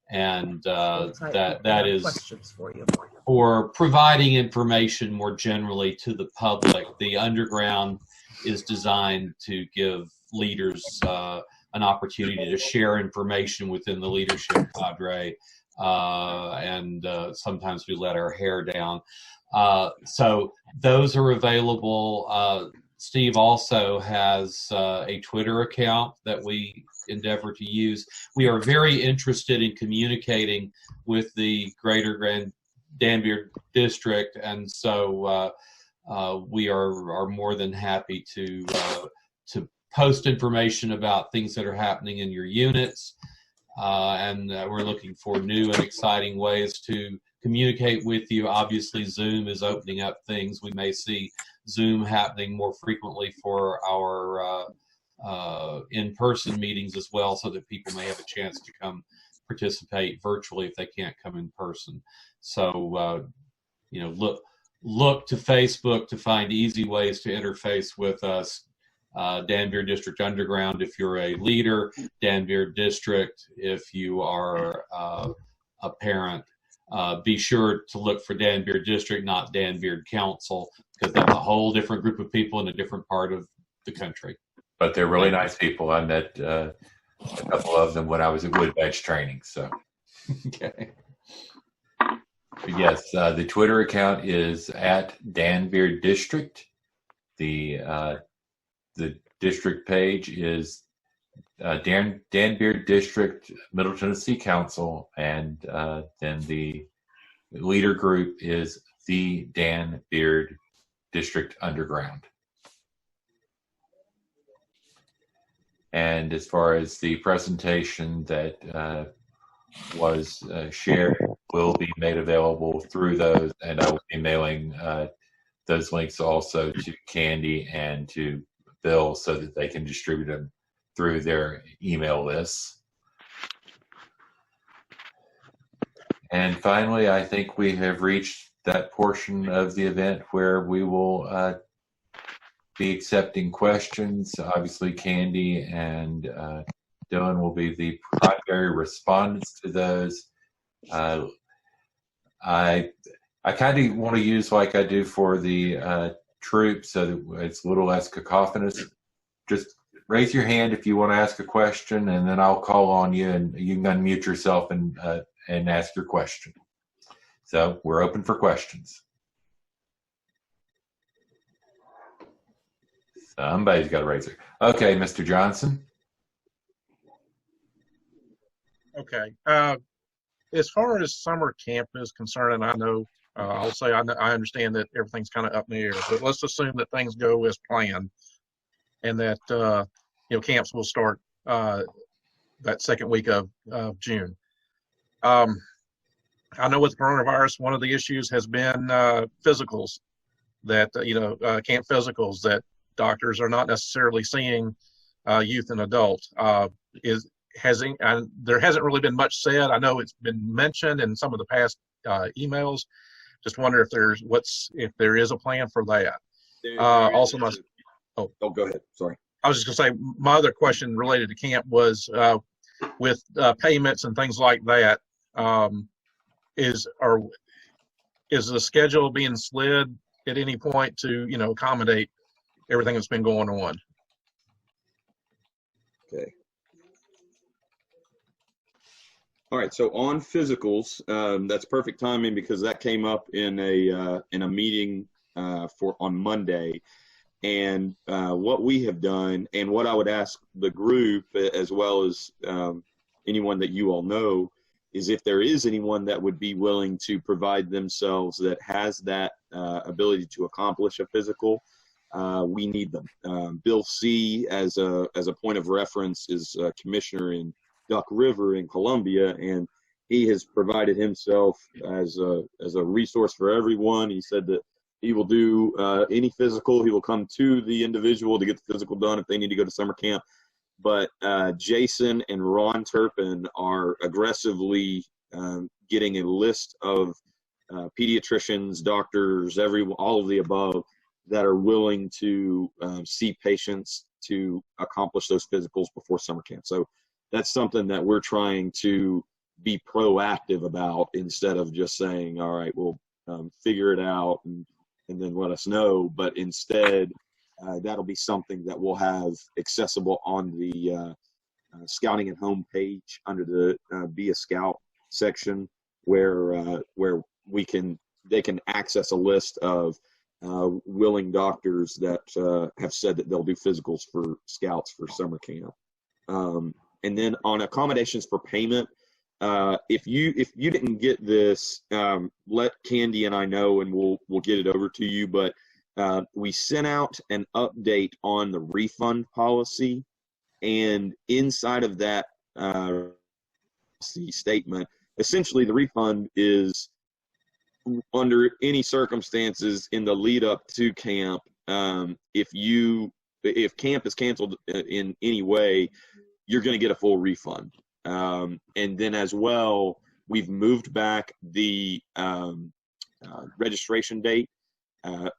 and that is questions for you. For providing information more generally to the public. The Underground is designed to give leaders an opportunity to share information within the leadership cadre, and sometimes we let our hair down. So those are available. Steve also has a Twitter account that we endeavor to use. We are very interested in communicating with the greater Dan Beard District, and so we are more than happy to post information about things that are happening in your units, and we're looking for new and exciting ways to communicate with you. Obviously, Zoom is opening up things. We may see Zoom happening more frequently for our in-person meetings as well, so that people may have a chance to come participate virtually if they can't come in person. So, look to Facebook to find easy ways to interface with us. Dan Beard District Underground if you're a leader, Dan Beard District if you are a parent. Be sure to look for Dan Beard District, not Dan Beard Council, because that's a whole different group of people in a different part of the country. But they're really nice people. I met a couple of them when I was at Woodbatch training. So, Okay. but yes, the Twitter account is at Dan Beard District. The district page is Dan Beard District, Middle Tennessee Council, and then the leader group is the Dan Beard District Underground. And as far as the presentation that was shared will be made available through those, and I will be mailing those links also to Candy and to Bill so that they can distribute them through their email lists. And finally, I think we have reached that portion of the event where we will be accepting questions. Obviously, Candy and Dylan will be the primary respondents to those. I kind of want to use like I do for the troops so that it's a little less cacophonous. Just raise your hand if you want to ask a question, and then I'll call on you, and you can unmute yourself and ask your question. So we're open for questions. Somebody's got to raise it. Okay, Mr. Johnson. Okay. As far as summer camp is concerned, and I know, I'll say I understand that everything's kind of up in the air, but let's assume that things go as planned, and that camps will start that second week of June. I know with coronavirus, one of the issues has been physicals, that camp physicals that doctors are not necessarily seeing youth and adults. There hasn't really been much said. I know it's been mentioned in some of the past emails. Just wonder if there is a plan for that. Also, go ahead. Sorry. I was just going to say, my other question related to camp was with payments and things like that. Is the schedule being slid at any point to accommodate everything that's been going on? Okay. All right. So on physicals, that's perfect timing because that came up in a meeting on Monday. And what we have done, and what I would ask the group as well as anyone that you all know, is if there is anyone that would be willing to provide themselves that has that ability to accomplish a physical, we need them. Bill C, as a point of reference, is a commissioner in Duck River in Columbia, and he has provided himself as a resource for everyone. He said that he will do any physical. He will come to the individual to get the physical done if they need to go to summer camp. But Jason and Ron Turpin are aggressively getting a list of pediatricians, doctors, all of the above that are willing to see patients to accomplish those physicals before summer camp. So that's something that we're trying to be proactive about instead of just saying, all right, we'll figure it out and then let us know. But instead, that'll be something that we'll have accessible on the Scouting at Home page under the Be a Scout section, where they can access a list of willing doctors that have said that they'll do physicals for scouts for summer camp. And then on accommodations for payment, if you didn't get this, let Candy and I know, and we'll get it over to you. But we sent out an update on the refund policy, and inside of that statement, essentially the refund is under any circumstances in the lead up to camp. If camp is canceled in any way, you're going to get a full refund. And then as well, we've moved back the registration date.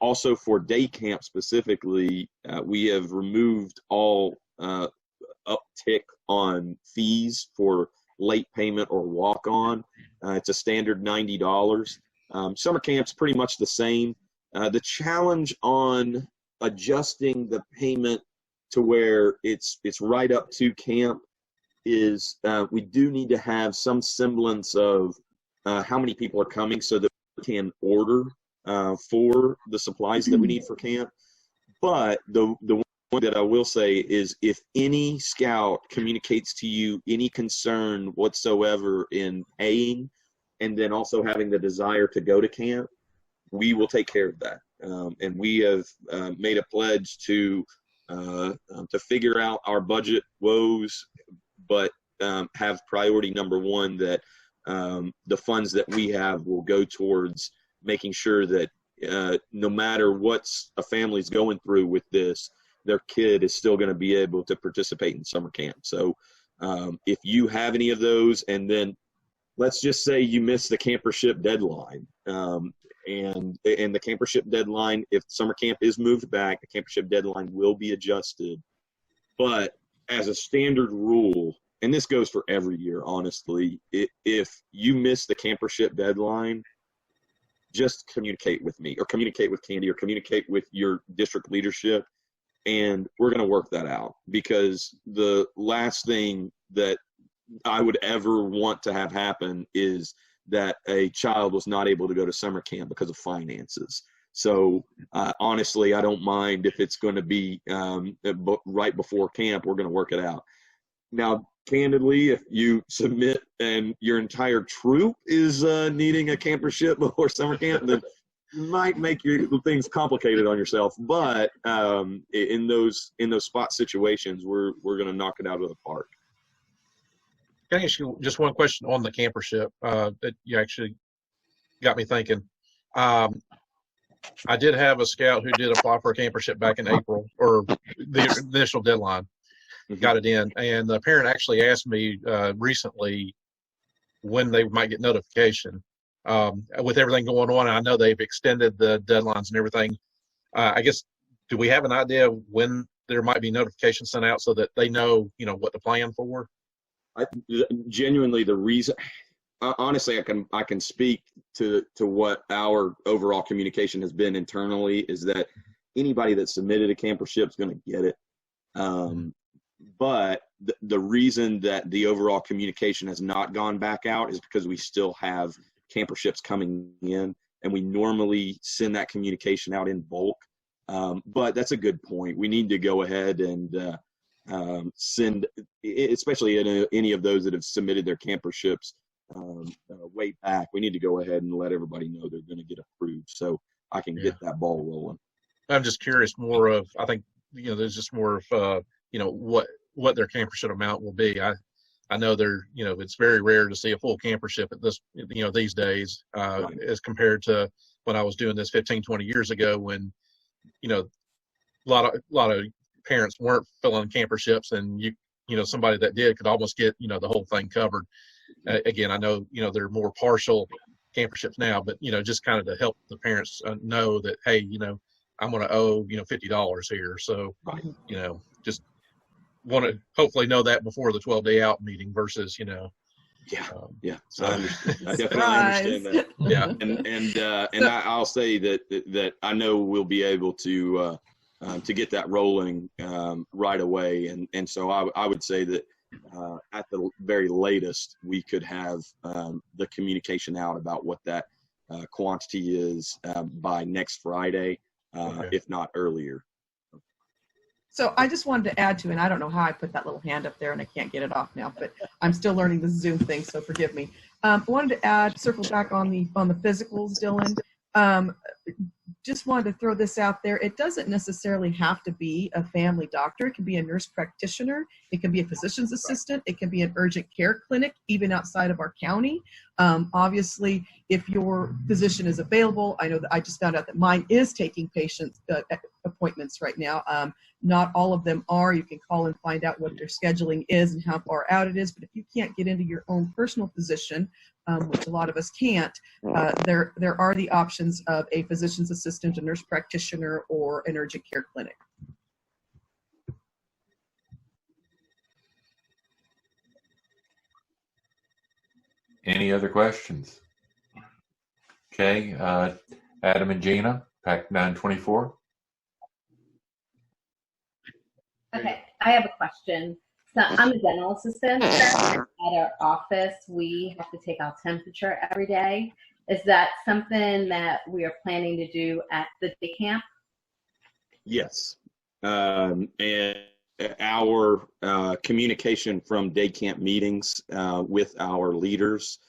Also for day camp specifically, we have removed all uptick on fees for late payment or walk-on. It's a standard $90. Summer camp's pretty much the same. The challenge on adjusting the payment to where it's right up to camp is we do need to have some semblance of how many people are coming so that we can order for the supplies that we need for camp. But the one that I will say is, if any scout communicates to you any concern whatsoever in paying and then also having the desire to go to camp, we will take care of that. And we have made a pledge to figure out our budget woes, but have priority number one that the funds that we have will go towards making sure that no matter what a family's going through with this, their kid is still going to be able to participate in summer camp. So if you have any of those, and then let's just say you miss the campership deadline, and the campership deadline, if summer camp is moved back, the campership deadline will be adjusted. But as a standard rule, and this goes for every year, honestly, if you miss the campership deadline, just communicate with me or communicate with Candy or communicate with your district leadership, and we're going to work that out. Because the last thing that I would ever want to have happen is that a child was not able to go to summer camp because of finances. So honestly, I don't mind if it's going to be right before camp. We're going to work it out. Now, candidly, if you submit and your entire troop is needing a campership before summer camp, then you might make your things complicated on yourself. But in those spot situations, we're going to knock it out of the park. Can I ask you just one question on the campership that you actually got me thinking? I did have a scout who did apply for a campership back in April, or the initial deadline, got it in. And the parent actually asked me recently when they might get notification. with everything going on, I know they've extended the deadlines and everything. I guess, do we have an idea when there might be notifications sent out so that they know, what to plan for? Genuinely, the reason, honestly, I can speak to what our overall communication has been internally, is that anybody that submitted a campership is going to get it. But the reason that the overall communication has not gone back out is because we still have camperships coming in, and we normally send that communication out in bulk. But that's a good point. We need to go ahead and send, especially any of those that have submitted their camperships way back, we need to go ahead and let everybody know they're going to get approved, so I can get that ball rolling. I'm just curious more of, I think, there's just more of, what their campership amount will be. I know it's very rare to see a full campership at this, these days, as compared to when I was doing this 15, 20 years ago, when, a lot of parents weren't filling camperships, and somebody that did could almost get, the whole thing covered. Again, I know, there are more partial camperships now, but, just kind of to help the parents know that, hey, I'm going to owe, $50 here. So, just want to hopefully know that before the 12-day out meeting versus, So I definitely understand that. Yeah. And I'll say that I know we'll be able to get that rolling right away. And so I would say that at the very latest, we could have the communication out about what that quantity is by next Friday, if not earlier. So I just wanted to add to, and I don't know how I put that little hand up there and I can't get it off now, but I'm still learning the Zoom thing, so forgive me. I wanted to circle back on the physicals, Dylan. Just wanted to throw this out there. It doesn't necessarily have to be a family doctor. It can be a nurse practitioner. It can be a physician's assistant. It can be an urgent care clinic, even outside of our county. Obviously, if your physician is available, I know that I just found out that mine is taking patient appointments right now. Not all of them are. You can call and find out what their scheduling is and how far out it is. But if you can't get into your own personal physician, which a lot of us can't, there are the options of a physician's assistant, a nurse practitioner, or an urgent care clinic. Any other questions? Okay, Adam and Gina, PAC 924. Okay, I have a question. So I'm a dental assistant. At our office, we have to take our temperature every day. Is that something that we are planning to do at the day camp? Yes. And our communication from day camp meetings with our leaders,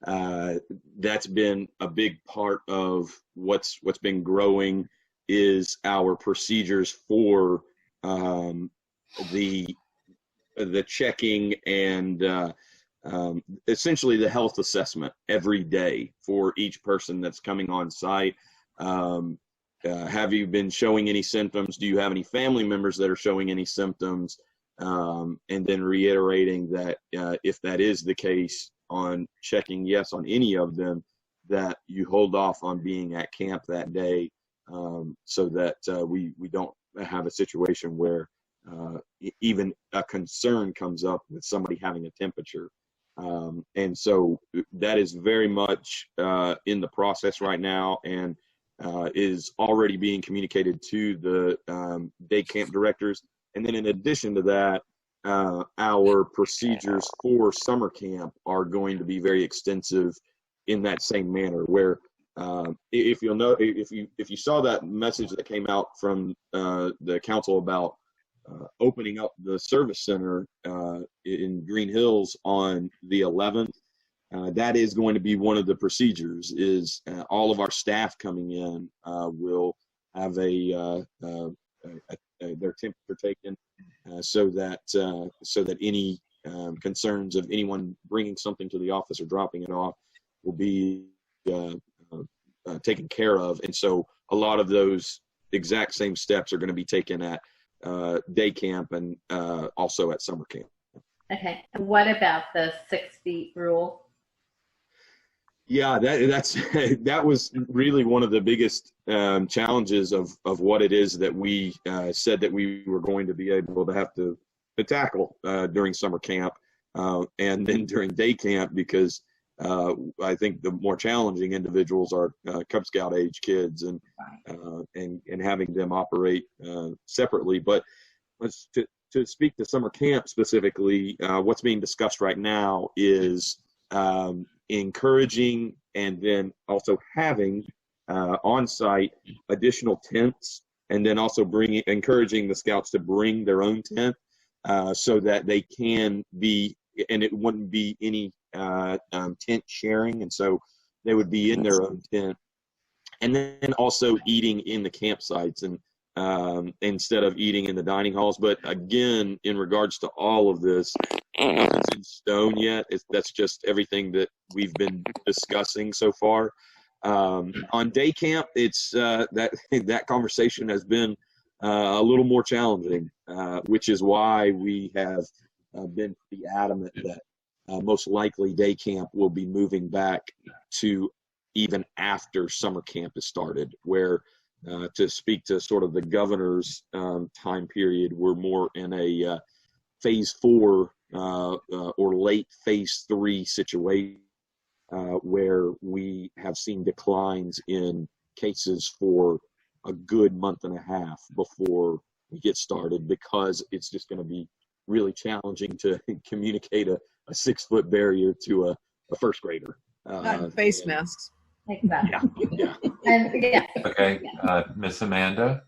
that's been a big part of what's been growing, is our procedures for the checking and essentially the health assessment every day for each person that's coming on site. Have you been showing any symptoms? Do you have any family members that are showing any symptoms? And then reiterating that if that is the case, on checking yes on any of them, that you hold off on being at camp that day, so that we don't have a situation where even a concern comes up with somebody having a temperature. And so that is very much in the process right now, and is already being communicated to the day camp directors. And then in addition to that, our procedures for summer camp are going to be very extensive in that same manner, where if you'll know, if you saw that message that came out from the council about opening up the service center in Green Hills on the 11th, that is going to be one of the procedures. Is all of our staff coming in will have their temperature taken, so that any concerns of anyone bringing something to the office or dropping it off will be taken care of. And so a lot of those exact same steps are going to be taken at day camp and also at summer camp. Okay. And what about the 6 feet rule? Yeah, that was really one of the biggest challenges of what it is that we said that we were going to be able to have to tackle during summer camp and then during day camp, because I think the more challenging individuals are Cub Scout age kids and having them operate separately. But to speak to summer camp specifically, what's being discussed right now is encouraging and then also having on-site additional tents, and then also encouraging the scouts to bring their own tent so that they can be, and it wouldn't be any tent sharing, and so they would be in their own tent, and then also eating in the campsites and instead of eating in the dining halls. But again, in regards to all of this, nothing's in stone yet. That's just everything that we've been discussing so far. On day camp, it's that conversation has been a little more challenging, which is why we have been pretty adamant that most likely day camp will be moving back to even after summer camp has started, where to speak to sort of the governor's time period, we're more in a phase 4 or late phase 3 situation where we have seen declines in cases for a good month and a half before we get started, because it's just going to be really challenging to communicate a 6-foot barrier to a first grader. Not face masks. Exactly. Yeah. And yeah. Okay, Miss Amanda.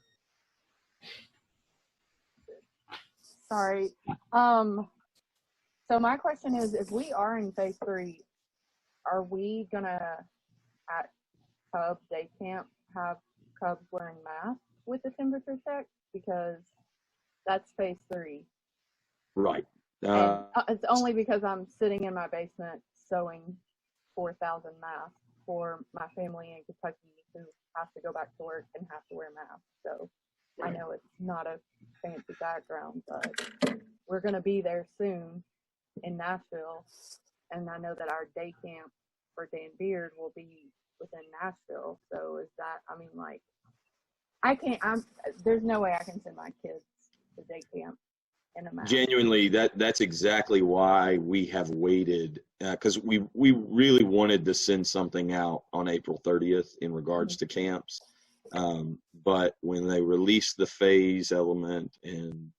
Sorry. So my question is, if we are in phase 3, are we gonna at Cub Day Camp have Cubs wearing masks with the temperature check? Because that's phase 3. Right. And it's only because I'm sitting in my basement sewing 4,000 masks for my family in Kentucky who has to go back to work and have to wear masks. So I know it's not a fancy background, but we're going to be there soon in Nashville. And I know that our day camp for Dan Beard will be within Nashville. So is that, I mean, like, there's no way I can send my kids to day camp in a mask. Genuinely, that's exactly why we have waited, because we really wanted to send something out on April 30th in regards to camps. But when they released the phase element and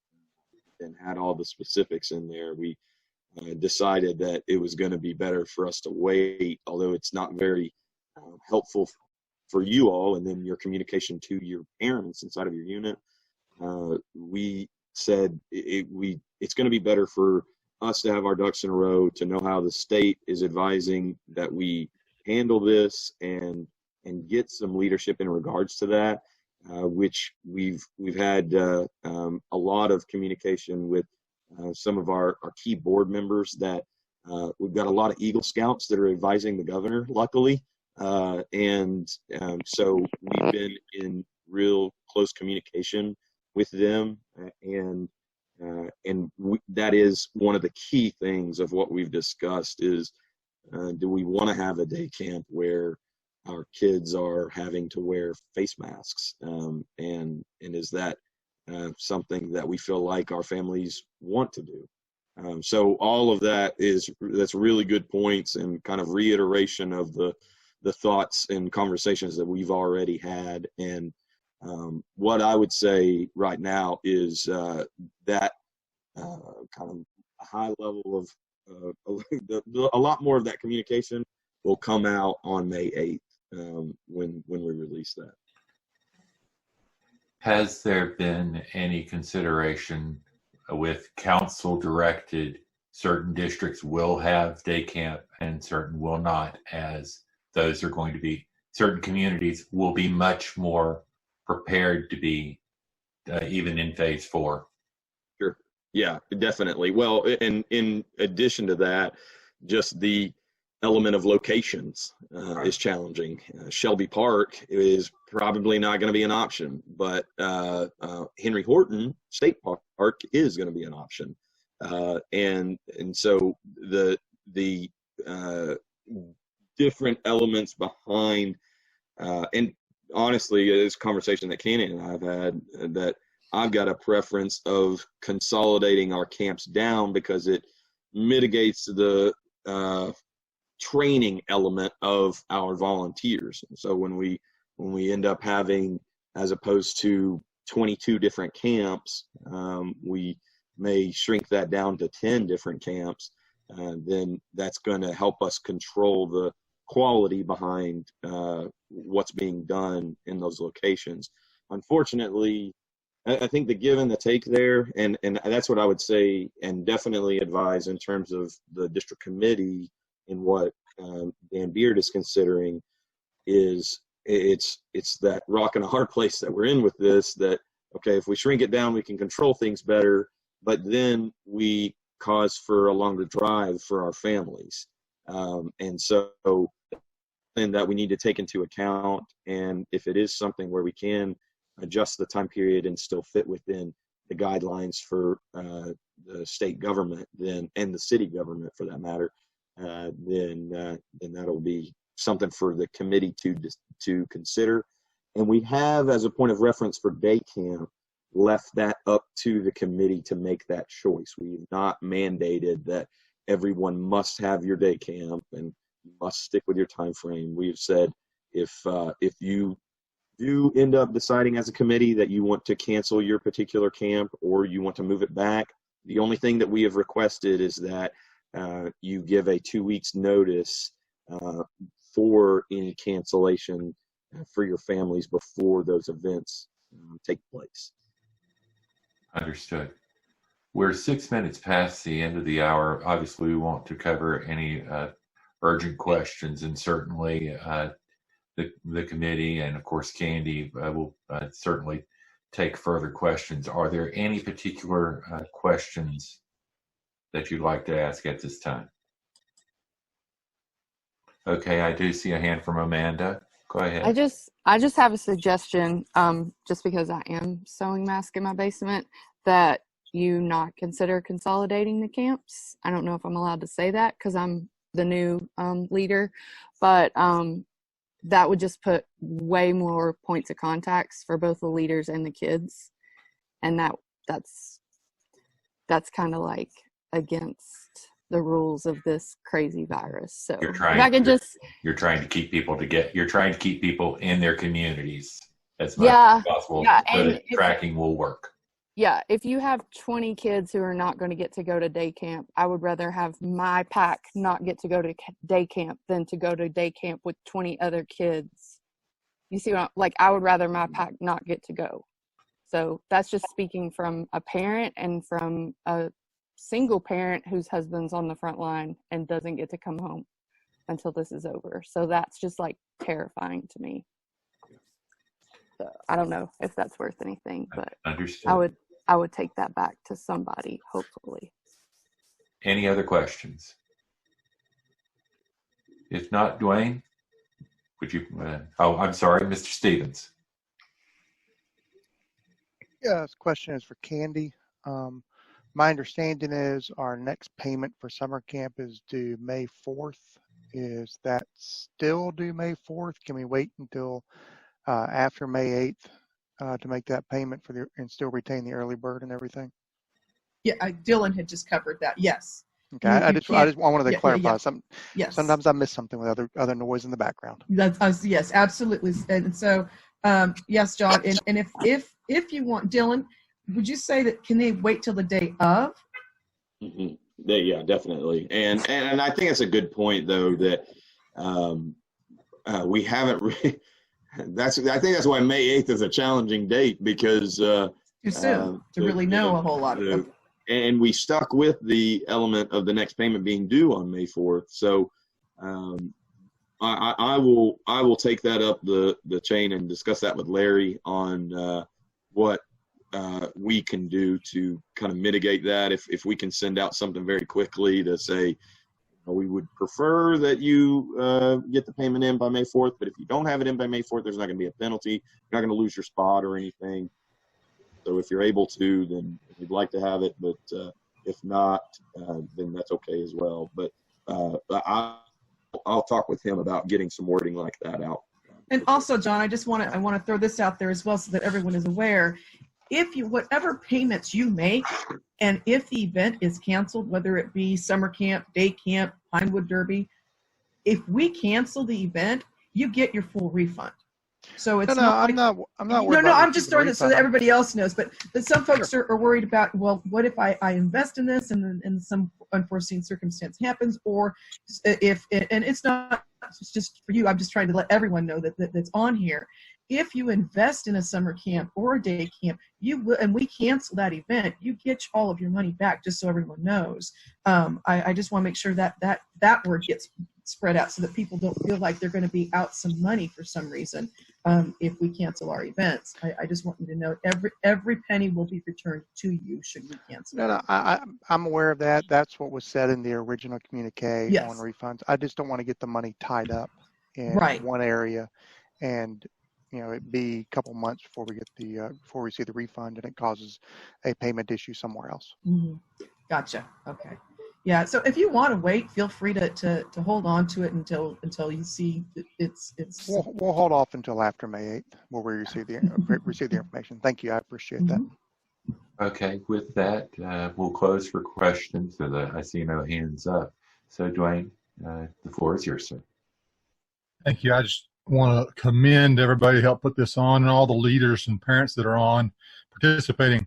had all the specifics in there, we decided that it was going to be better for us to wait, although it's not very helpful for you all and then your communication to your parents inside of your unit. We said it's going to be better for us to have our ducks in a row, to know how the state is advising that we handle this and get some leadership in regards to that, which we've had a lot of communication with some of our key board members that we've got a lot of Eagle Scouts that are advising the governor, luckily. And so we've been in real close communication with them, and that is one of the key things of what we've discussed is, do we want to have a day camp where our kids are having to wear face masks, and is that something that we feel like our families want to do? So all of that's really good points and kind of reiteration of the thoughts and conversations that we've already had. And what I would say right now is that kind of a high level of a lot more of that communication will come out on May 8th when we release that. Has there been any consideration with council directed certain districts will have day camp and certain will not, as those are going to be, certain communities will be much more prepared to be even in phase 4? Sure. Yeah, definitely. Well, and in addition to that, just the element of locations is challenging. Shelby Park is probably not going to be an option, but Henry Horton State Park is going to be an option. And so the different elements behind, and honestly, it's a conversation that Candy and I have had, that I've got a preference of consolidating our camps down because it mitigates the training element of our volunteers. So when we end up having, as opposed to 22 different camps, we may shrink that down to 10 different camps. Then that's going to help us control the quality behind what's being done in those locations. Unfortunately, I think the give and the take there, and that's what I would say and definitely advise in terms of the district committee and what Dan Beard is considering, is it's that rock and a hard place that we're in with this, that, okay, if we shrink it down, we can control things better, but then we cause for a longer drive for our families. And so, and that we need to take into account, and if it is something where we can adjust the time period and still fit within the guidelines for the state government, then, and the city government for that matter, then that'll be something for the committee to consider. And we have, as a point of reference for day camp, left that up to the committee to make that choice. We've not mandated that everyone must have your day camp and you must stick with your time frame. We've said if you do end up deciding as a committee that you want to cancel your particular camp or you want to move it back, the only thing that we have requested is that you give a 2 weeks notice for any cancellation for your families before those events take place. Understood. We're 6 minutes past the end of the hour. Obviously, we want to cover any urgent questions, and certainly the committee and, of course, Candy will certainly take further questions. Are there any particular questions that you'd like to ask at this time? Okay, I do see a hand from Amanda. Go ahead. I just have a suggestion, just because I am sewing masks in my basement, that you not consider consolidating the camps. I don't know if I'm allowed to say that because I'm the new leader, but that would just put way more points of contacts for both the leaders and the kids, and that's kind of like against the rules of this crazy virus. So you're trying to keep people you're trying to keep people in their communities as much as possible, so that tracking will work. Yeah, if you have 20 kids who are not going to get to go to day camp, I would rather have my pack not get to go to day camp than to go to day camp with 20 other kids. You see, I would rather my pack not get to go. So that's just speaking from a parent and from a single parent whose husband's on the front line and doesn't get to come home until this is over. So that's just like terrifying to me. So I don't know if that's worth anything, but understood. I would take that back to somebody, hopefully. Any other questions? If not, Dwayne, would you? I'm sorry, Mr. Stevens. Yeah, this question is for Candy. My understanding is our next payment for summer camp is due May 4th. Is that still due May 4th? Can we wait until after May 8th to make that payment and still retain the early bird and everything? Yeah, Dylan had just covered that. Yes. Okay, I wanted to clarify. Yes. Sometimes I miss something with other noise in the background. Yes, absolutely. And so, yes, John. And if you want, Dylan, would you say that can they wait till the day of? Mm-hmm. Yeah, definitely. And I think that's a good point, though, that we haven't really. I think that's why May 8th is a challenging date, because too soon to really know a whole lot of them. And we stuck with the element of the next payment being due on May 4th. So I will take that up the chain and discuss that with Larry on what we can do to kind of mitigate that. If we can send out something very quickly to say, we would prefer that you get the payment in by May 4th, but if you don't have it in by May 4th, there's not going to be a penalty. You're not going to lose your spot or anything. So if you're able to, then we'd like to have it, but if not, then that's okay as well. But I'll talk with him about getting some wording like that out. And also, John, I want to throw this out there as well so that everyone is aware. If you, whatever payments you make, and if the event is canceled, whether it be summer camp, day camp, Pinewood Derby, if we cancel the event, you get your full refund. So it's I'm not worried no, about I'm just throwing it so that everybody else knows. But some folks are worried about, well, what if I invest in this and some unforeseen circumstance happens, or if and it's not just for you. I'm just trying to let everyone know that's on here. If you invest in a summer camp or a day camp, you will, and we cancel that event, you get all of your money back. Just so everyone knows. I just want to make sure that word gets spread out so that people don't feel like they're going to be out some money for some reason if we cancel our events. I just want you to know every penny will be returned to you should we cancel. No, I'm aware of that. That's what was said in the original communique Yes. on refunds. I just don't want to get the money tied up in Right. one area, and it be a couple months before we get before we see the refund, and it causes a payment issue somewhere else. Mm-hmm. Gotcha. Okay. Yeah. So if you want to wait, feel free to hold on to it until you see it's. We'll hold off until after May 8th, where we receive the information. Thank you. I appreciate that. Okay, with that, we'll close for questions. So I see no hands up. So Dwayne, the floor is yours, sir. Thank you. I just want to commend everybody who helped put this on, and all the leaders and parents that are on participating.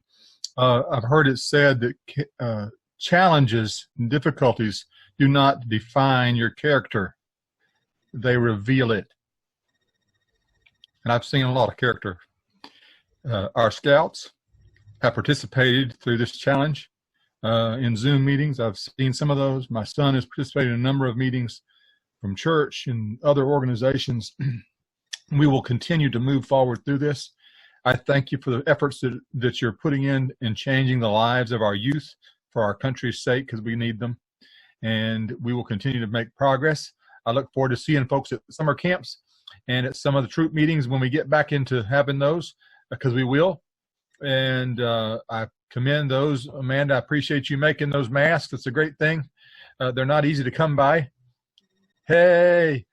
I've heard it said that challenges and difficulties do not define your character. They reveal it. And I've seen a lot of character. Our scouts have participated through this challenge in Zoom meetings. I've seen some of those. My son has participated in a number of meetings from church and other organizations. We will continue to move forward through this. I thank you for the efforts that you're putting in changing the lives of our youth for our country's sake, because we need them. And we will continue to make progress. I look forward to seeing folks at summer camps and at some of the troop meetings when we get back into having those, because we will. And I commend those. Amanda, I appreciate you making those masks. It's a great thing. They're not easy to come by. Hey,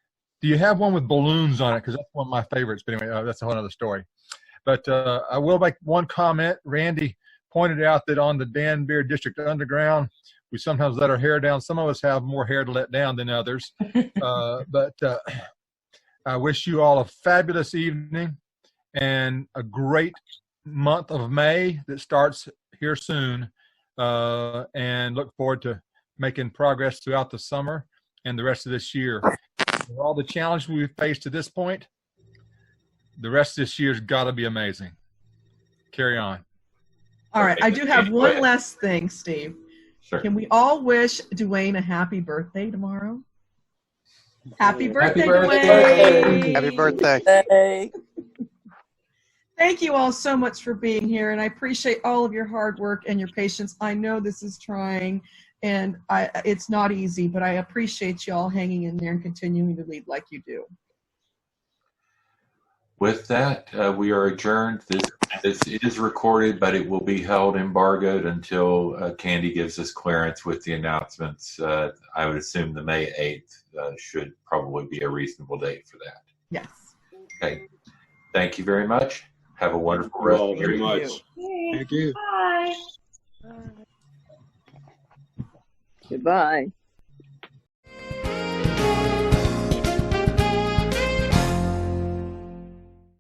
do you have one with balloons on it? Because that's one of my favorites. But anyway, that's a whole other story. But I will make one comment. Randy pointed out that on the Danbury District Underground, we sometimes let our hair down. Some of us have more hair to let down than others. But I wish you all a fabulous evening and a great month of May that starts here soon. And look forward to making progress throughout the summer and the rest of this year. For all the challenges we've faced to this point, the rest of this year's got to be amazing. Carry on. All right. I do have one last thing, Steve. Sure. Can we all wish Dwayne a happy birthday tomorrow? Happy birthday, Dwayne. Happy birthday. Thank you all so much for being here, and I appreciate all of your hard work and your patience. I know this is trying, and it's not easy, but I appreciate you all hanging in there and continuing to lead like you do. With that, we are adjourned. This is recorded, but it will be held embargoed until Candy gives us clearance with the announcements. I would assume the May 8th should probably be a reasonable date for that. Yes. Okay. Thank you very much. Have a wonderful rest of your very evening. much. Thank you. Bye. Goodbye.